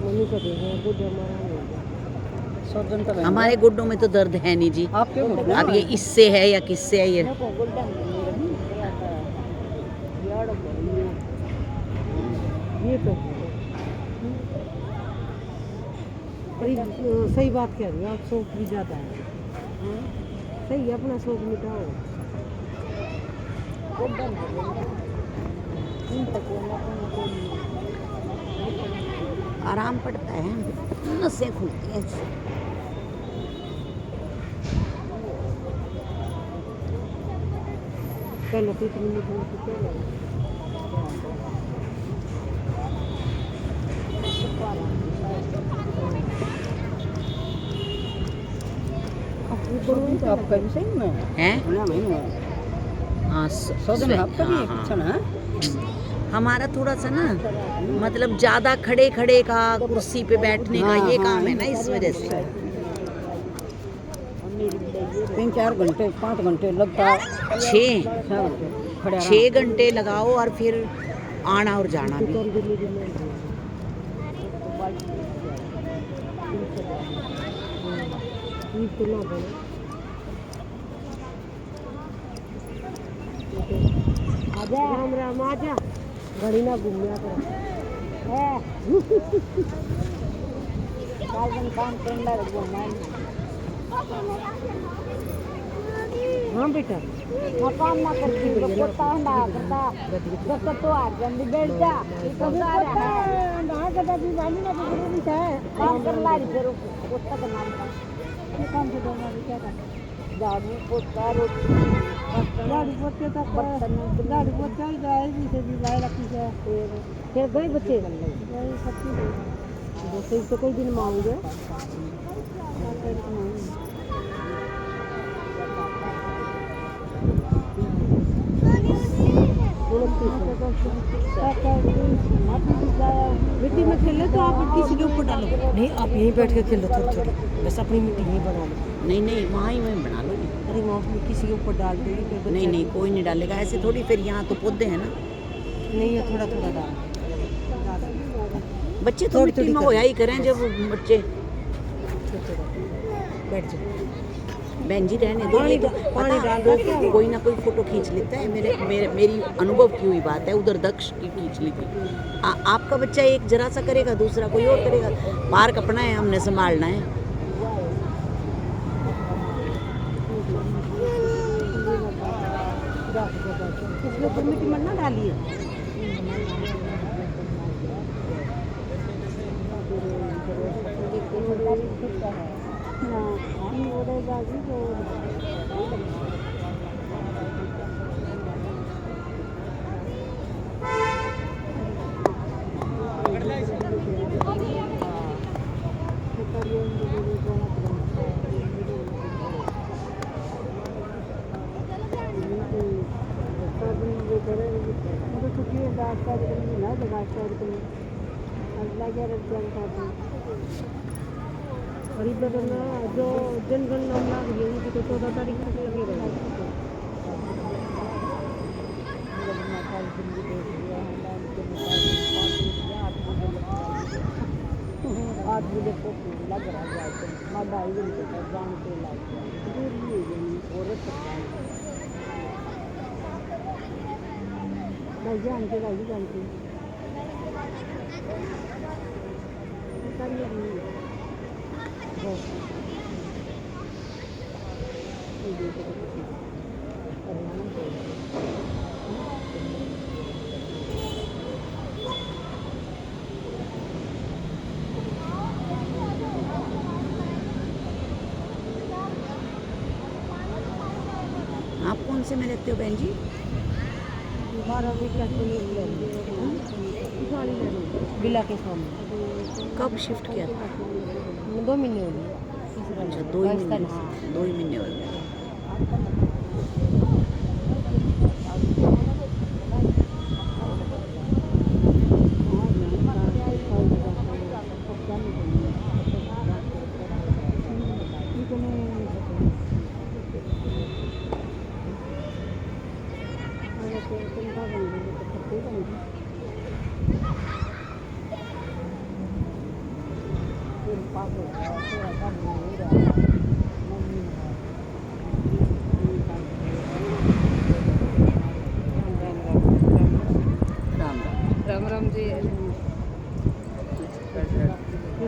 मम्मी को देखा बुढ़ हमारा हो गया। सर्जन का हमारे गुड्डों में तो दर्द है नहीं जी। आपके अब ये इससे है या किससे है ये ये तो सही बात कह रही हो आप, शौक भी ज़्यादा है। सही है, अपना शौक मिटाओ। आराम पड़ता है, नसें खुलती हैं इससे। पहले तो इतनी मीठी क्या तो आपका भी सही में हैं? महीने हाँ, सर्जन आपका भी है अच्छा ना। हमारा थोड़ा सा ना मतलब ज़्यादा खड़े खड़े का, कुर्सी पे बैठने का ये काम है ना, इस वजह से। 3-4 घंटे 5 घंटे लगता है। 6 घंटे लगाओ और फिर आना और जाना भी। आजा राम आजा, घड़ी ना घूमने पर है काम करना हाँ बेटा, काम ना करती करता ना करता जब तो आ जल्दी बैठ जा। तो सारा है ना कदा भी वाली ना तो जरूरी है काम कर ला रे फिर पोता का नाम का ये काम से दोनों क्या कर झाड़ू पोता रोटी झाड़ू पोते तक बर्तन झाड़ू पोता जाए से भी बाहर रखी है। फिर गए बच्चे गए सब जैसे तो कोई दिन मांगे मिट्टी में खेले तो आप किसी के ऊपर डालो नहीं, आप यहीं बैठ के खेलो थोड़ी थोड़ी, बस अपनी मिट्टी यहीं बना लो। नहीं नहीं, वहाँ ही वहीं बना लो। अरे वहाँ पे किसी के ऊपर डाल देगी फिर बच्चा- नहीं नहीं, कोई नहीं डालेगा ऐसे थोड़ी, फिर यहाँ तो पौधे हैं ना। नहीं है, थोड़ा थोड़ा डाल। बच्चे तो थोड़ी मिट्टी थोड़ी में कर होया ही करें जब बच्चे। बैठ जाओ। बहन जी रहने दो, पानी ये तो पानी पता डाल दो क्या? कोई ना कोई फोटो खींच लेता है। मेरी अनुभव की हुई बात है, उधर दक्ष की खींच ली थी। आपका बच्चा एक जरा सा करेगा, दूसरा कोई और करेगा। पार्क अपना है, हमने संभालना है। इसके ऊपर मिट्टी मत ना डालिए। जो जनगणना लाग रही है तो 14 तारीख तक लगेगा। आज मुझे लग रहा है ढाई घंटे तक जान के जानते आप कौन से में रहते हो बहन जी? बिला के सामने। कब शिफ्ट किया था? 2 महीने हो गए। अच्छा, 2 ही महीने, 2 ही महीने हो गए। राम राम। राम राम जी।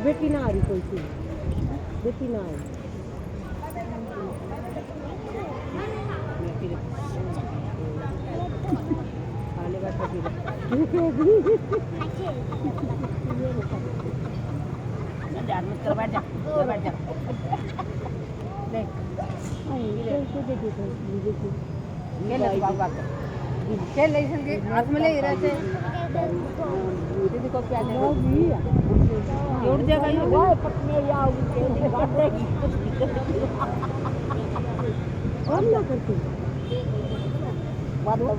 बेटी ना आ रही कोई सी, बेटी ना आई। खाने का हाथ में ले रहे थे। दीदी को क्या जोड़ जाएगा ये पत्नी और ना करती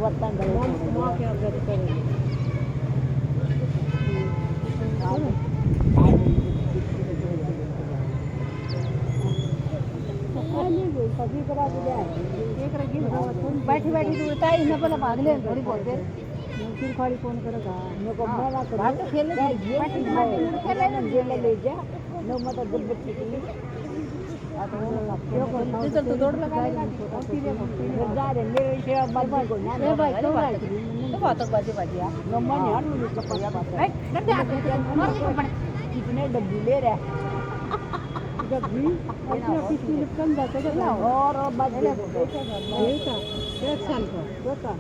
बर्तन क्या करें। सभी करा बैठी बैठी दूरता है इन्हें पहले भाग ले थोड़ी बहुत देर फिर खाली फोन करेगा तो खेल ले जा नो मत जब बच्चे के लिए तो दौड़ लगा जा रहे मेरे से बाबा को ना मैं भाई तो बात बाजी बाजी नो मन यार मुझे तो पता बात है कितने डब्बू ले रहा डब्बी अपने ऑफिस में कम जाते हैं और बदले बेटा 1 साल का बेटा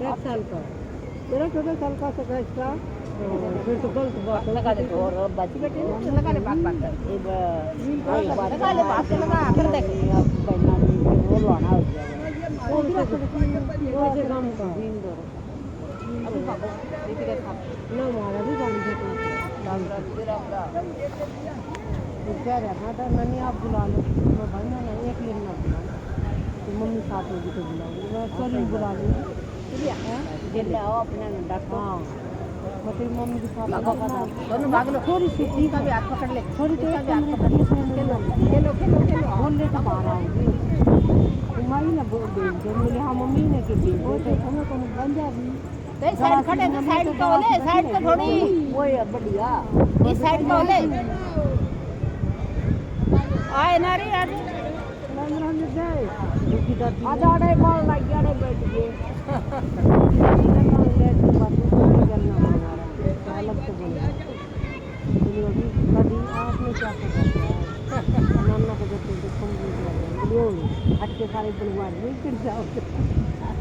1 साल का तेरा 14 साल का सगा फिर तो गलत बात लगा दे और बाजी बेटे लगा ले बात लगा ले बात लगा कर देख बनना वो लाना हो गया वो से काम का अभी बाबू दीदी के साथ ना मारा भी जान दे क्या रहना था ननी आप बुला लो मैं भाई ना एक लेन ना बुला तो मम्मी साथ होगी तो बुलाऊंगी मैं चल बुला लूँगी चलिए जिले आओ अपना डॉक्टर हाँ तेरी मम्मी के साथ दोनों भाग लो। थोड़ी सी टी का भी हाथ पकड़ ले, थोड़ी टी का भी हाथ पकड़ ले। खेलो खेलो खेलो खेलो। बोल ले तो बाहर आओगी तुम्हारी ना बोल दे बोले हाँ मम्मी ने के भी वो तो हमें को बन जाएगी तो साइड खड़े तो साइड को ले, साइड को थोड़ी वो है बढ़िया इस साइड को ले। आए ना रे आज आज आड़े मार लग गया बैठ गए अलग तो बोले कभी आपने क्या नाना को अच्छे सारे परिवार में गिर जाओ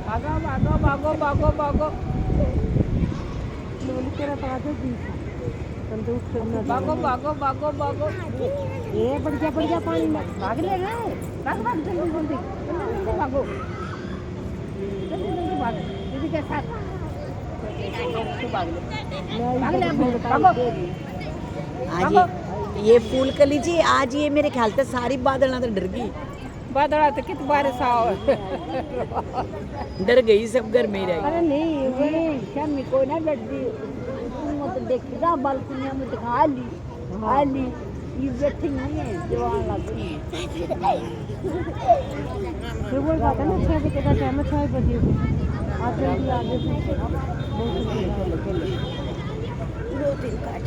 भागो भागो भागो भागो भागो तेरा तो आते तंदूर करना भागो भागो भागो भागो। ये बढ़ गया पानी में भाग ले रहे, भाग भाग जल्दी जल्दी जल्दी भागो, जल्दी जल्दी भाग दीदी के साथ। तू भाग ले भागो। आज ये फूल कली जी, आज ये मेरे ख्याल से सारी बादल तो डर गई। बादल तो कितनी बारिश आओ डर गई सब घर में ही रह अरे नहीं ये शामी कोई ना बैठती मत देखा बालकनी में दिखा ली ये बैठी नहीं है जवान लग गई तो बोल बात है ना 6 बजे का टाइम है 6 बजे आज जल्दी आगे दो तीन काट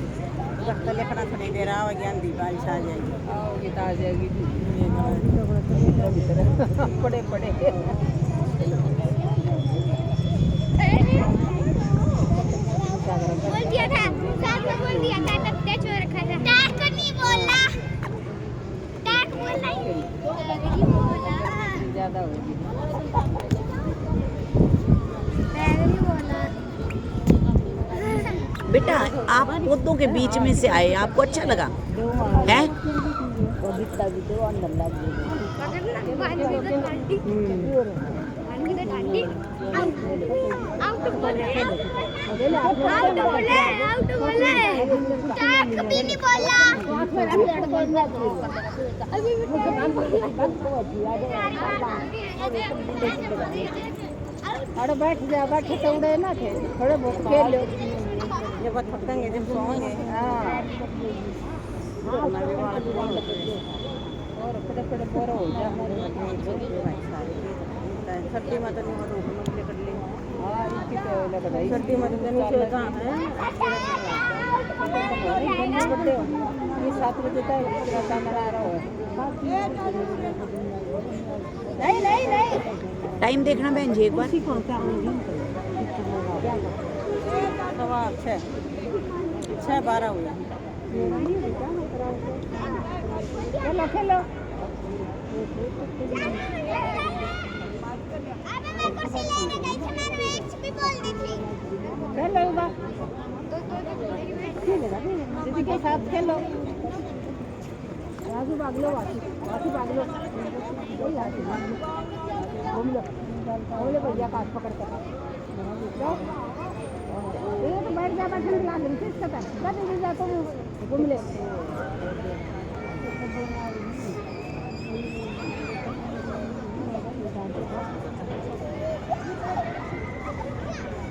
वक्त लिखना तो नहीं दे रहा हो ज्ञान दी बारिश आ जाएगी। आओगी तो आ जाएगी पड़े पड़े। बोल दिया था, साथ में बोल दिया था, तब क्या छोड़ रखा था। डाक को नहीं बोला, डाक बोला ही बोला। ज्यादा होगी। नहीं बोला। बेटा आप पौधों के बीच में से आए, आपको अच्छा लगा है? वो बिस्ता भी तो अंदर लग गई आउट बोले डाक भी नहीं बोला। अभी अरे बैठ जा, बैठे तो उड़े ना थे, थोड़े बहुत खेल लो। जब थकेंगे जब सोएंगे। हाँ और पड़े पड़े बोर हो जा। सर्दी में तो नहीं हो तो कर ले। हाँ इसकी तो लग रही सर्दी में तो नीचे कहाँ है ये 7 बजे तक कैमरा आ रहा है। नहीं नहीं नहीं टाइम देखना बहन जी एक बार। 6:12 हुआ। खेलो खेलो। अबे मैं कुर्सी लेने गई थी, मैंने मैच भी बोल दी थी। खेलो दीदी के साथ खेलो। आजू भाग लो आजू भाग लो घूम लो बोले भैया काट पकड़ कर ये तो बैठ जा, बैठने ला दे किस का कभी जा तो घूम ले।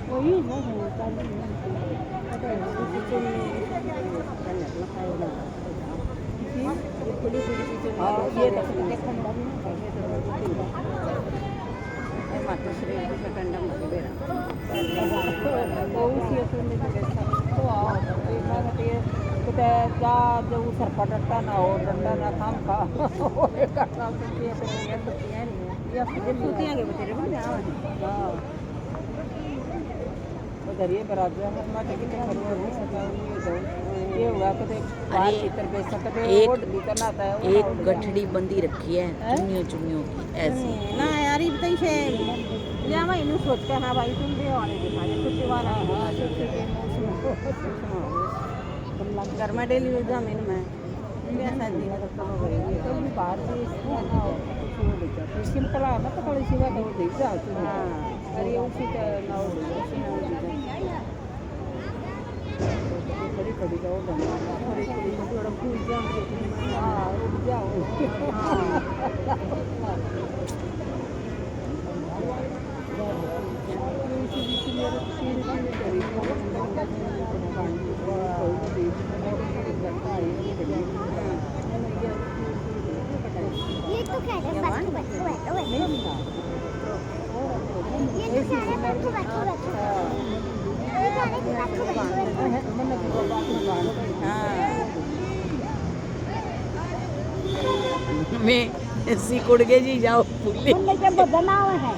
वही नहीं ये तो सरपटा ना हो डंडा ना खाम खा उधर ये बराबर ये हुआ तो एक गठड़ी बंदी रखी है चुन्नियों की ऐसी। ना यार ये बताइए से या मैं इन्हें सोच के हाँ भाई तुम भी आने के खाने कुछ वाला घर में डेली जमीन में ऐसा दिया तो कभी बाहर भी सिंपल है ना तो थोड़ी सी बात हो गई अरे उसी का ना हो बड़ी बड़ी का थोड़ा भूल जाओ। हाँ रुक जाओ। हाँ ऐसी से मेरे को मन्नत को बांध मैं सिकुड़ के जी जाओ फुल्ली मन्नत के बदनाव है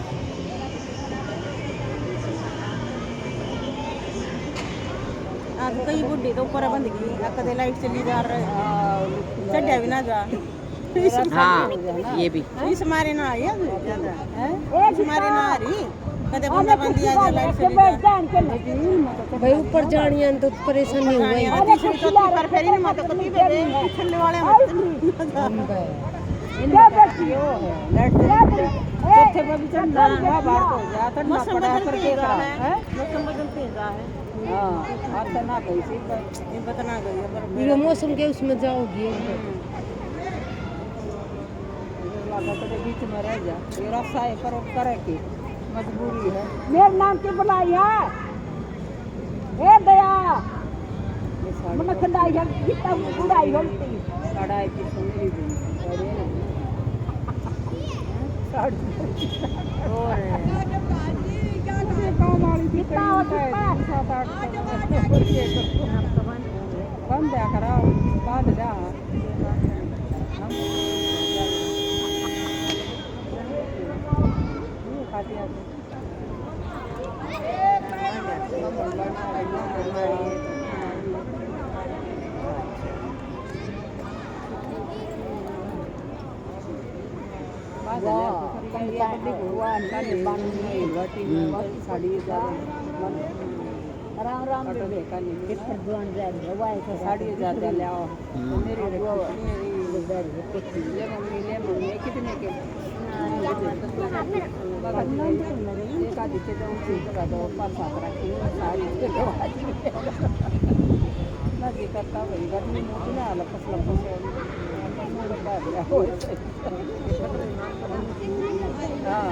आज कई बुढ़ी तो ऊपर बंद की कदे लाइट चली जा रहे चढ़िया भी ना जा हाँ ये भी इस मारे ना आई ज्यादा है इस मारे ना आ रही कदे बंदा बंदी आ जा लाइट चली जा भाई ऊपर जानिया तो परेशानी हुई अरे चौथी पर फेरी नहीं माता कभी भी छल्ले वाले मत क्या बैठी हो लाइट चौथे पर भी चढ़ना बाहर हो जा तो ना पड़ा पर के रहा है मौसम बदलते जा है हां आज तो ना गई सी ये बतना गई पर ये मौसम के उसमें जाओगी लगा तो बीच में रह जा ये रास्ता है पर करे की मजबूरी है मेरे नाम की बुलाई है ए दया मन खंडाई है कितना बुढ़ाई होती लड़ाई की सुनी भी अरे साड़ी और काम वाली कितना होता है 7-8 बंद है करा बांध जा हम खाती है राम साड़ी ज्यादा ले आओ मेरी ले मम्मी कितने के एक आधी के दो 5-7 रखी साड़ी नदी करता वही गर्मी मोटी ना लपस हाँ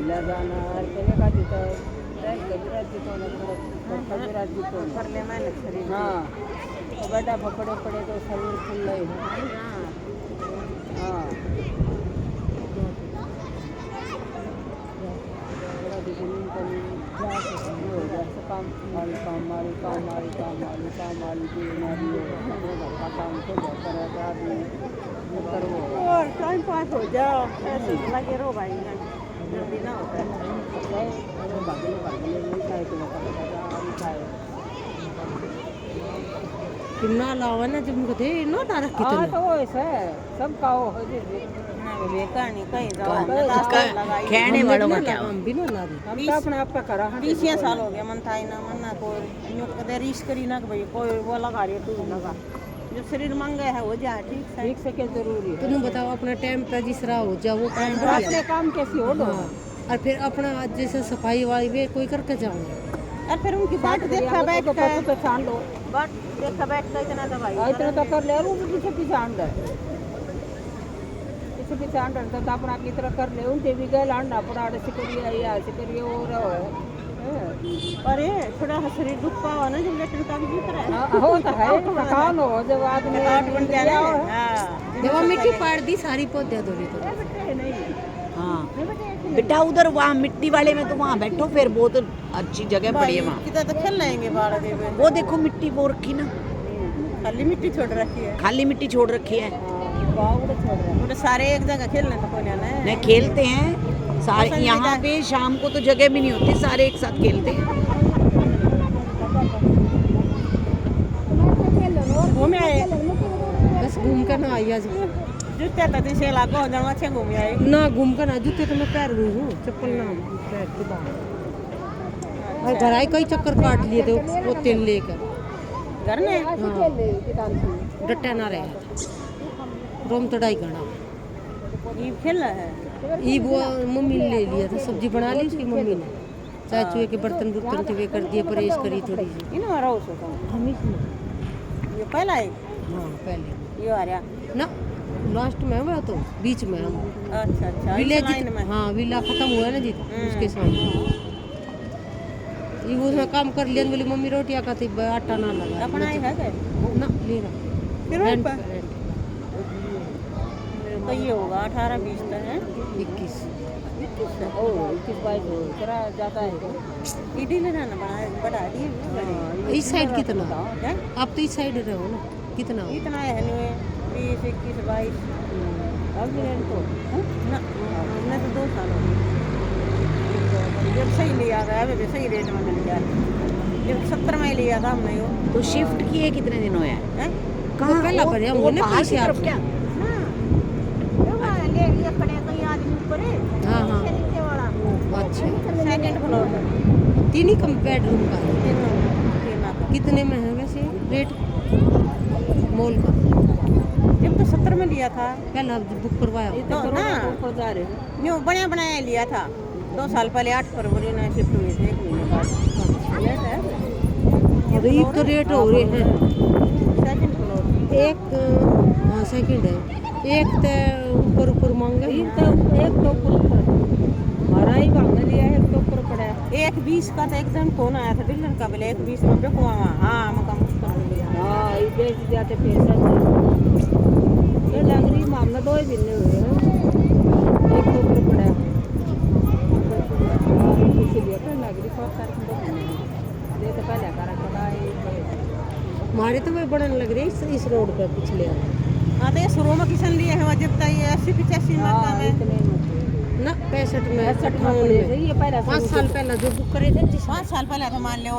लगाना पहले का जीता कर ले मैंने खरीद हाँ तो बेटा पकड़े पड़े तो शरीर खुल रही है हाँ काम और टाइम पास हो जाओ ऐसे लगे रहो भाई जल्दी ना होता है कितना लावा ना जब मुझे दे नो ना रख कितना तो ऐसा है सब काओ हो जे बेकार नहीं कहीं जाओ कहने वालों का क्या हम भी ना ला दे हम तो अपने आप का करा 20 साल हो गया मन था ही ना मन ना कोई न्यू कदे रीस करी ना कि भाई कोई वो लगा रही है तू लगा जो शरीर मांगे है वो जा ठीक से क्या जरूरी है तुम बताओ अपना टाइम पे जिस रहा हो जाओ वो काम अपने काम कैसे हो लो और फिर अपना जैसे सफाई वाली भी कोई करके जाओ और फिर उनकी बात देखा बैठ के पहचान लो बात देखा बैठ के इतना दवाई इतना तो कर ले और वो पीछे पहचान दे पीछे आंडर तो अपना की तरह कर ले उनके भी गए लांडा अपना से करिए या से करिए और अरे थोड़ा शरीर दुख पावा ना जब लेटन का भी तरह हो तो है थकान हो जब आदमी 8 बन गया हां जब मिट्टी पाड़ दी सारी पौधे धोली तो नहीं हाँ बेटा उधर वहाँ मिट्टी वाले में तो वहाँ बैठो फिर बहुत अच्छी जगह पड़ी है वहाँ कितना तो खेल लेंगे बाहर देवे वो देखो मिट्टी वो रखी ना खाली मिट्टी छोड़ रखी है खाली मिट्टी छोड़ रखी है वो सारे एक जगह खेलने तो कोई नहीं खेलते हैं सारे यहाँ पे शाम को तो जगह भी नहीं होती सारे एक साथ खेलते हैं घूमे आए बस घूम कर ना आई आज जूते तो दिसे लागो हो जाना अच्छे घूमे आए ना घूम कर ना जूते तो मैं पैर गई हूँ चप्पल ना पैर के बाहर और घर आई कई चक्कर काट लिए थे वो तेल लेकर घर में डट्टा ना रहे रोम तड़ाई गड़ा ये खेल है ये वो मम्मी ने ले लिया था सब्जी बना ली उसकी मम्मी ने चाय चुए के बर्तन थे वे कर दिए परहेज करी थोड़ी सी इन मारा उसको हम ये पहला है हाँ पहले ये आ रहा ना लास्ट में हुआ तो बीच में हम अच्छा विलेज हाँ विला खत्म हुआ ना जी उसके सामने ये उसमें काम कर लिया बोली मम्मी रोटियां का थी आटा ना लगा अपना ही है क्या? ना लेना फिर रेंट पर? पे, रेंट तो ये होगा 18-20 तक है। पे। 21 22 करा जाता है। ईडी लेना ना बढ़ा दिए इस साइड कितना क्या? आप तो इस साइड रहो ना कितना हो? इतना है नहीं 20, 21, 22 अब रेंट तो ना हमने तो 2 साल हो गए जब सही लिया था अभी सही रेट में मिल गया जब 70 में लिया था हमने वो। तो शिफ्ट किए कितने दिन हुए हैं? कहाँ पहला वो- करे वो होंगे ना बाहर पैसे की तरफ आपसे। क्या? ले लिया खड़े कहीं आदमी ऊपर है हाँ हाँ नीचे वाला अच्छा 2nd फ्लोर पे 3 ही कम बेडरूम का है। तीनों का। कितने में है वैसे रेट मॉल का? जब तो 70 में लिया था पहला बुक करवाया हो। तो ना न्यू बना बनाया लिया था 2 साल पहले 8 फरवरी में शिफ्ट हुए थे 1 महीने बाद लेट है। तो ये तो रेट हो रहे हैं 2nd फ्लोर एक हाँ सेकंड है एक तो ऊपर मांगे एक तो ऊपर हमारा ही मांग लिया है तो ऊपर पड़ा है 1:20 का तो एकदम फोन आया था डीलर का बोले 1:20 में पे कुआं हाँ मकान कर लिया हाँ ये बेच जाते पैसा ये लग रही मामला 2 ही दिन हुए हैं एक तो ऊपर पड़ा है इसलिए तो लग रही 4 तारीख को ये तो पहले करा पड़ा है हमारे तो वही बढ़ने लग रही है इस रोड पे पिछले हाँ तो ये शुरू में किसान लिए है जब तक ये 80-85 में ना 65 में 58 में ये पहले 5 साल पहला जो बुक करे थे 5 साल पहले तो मान लो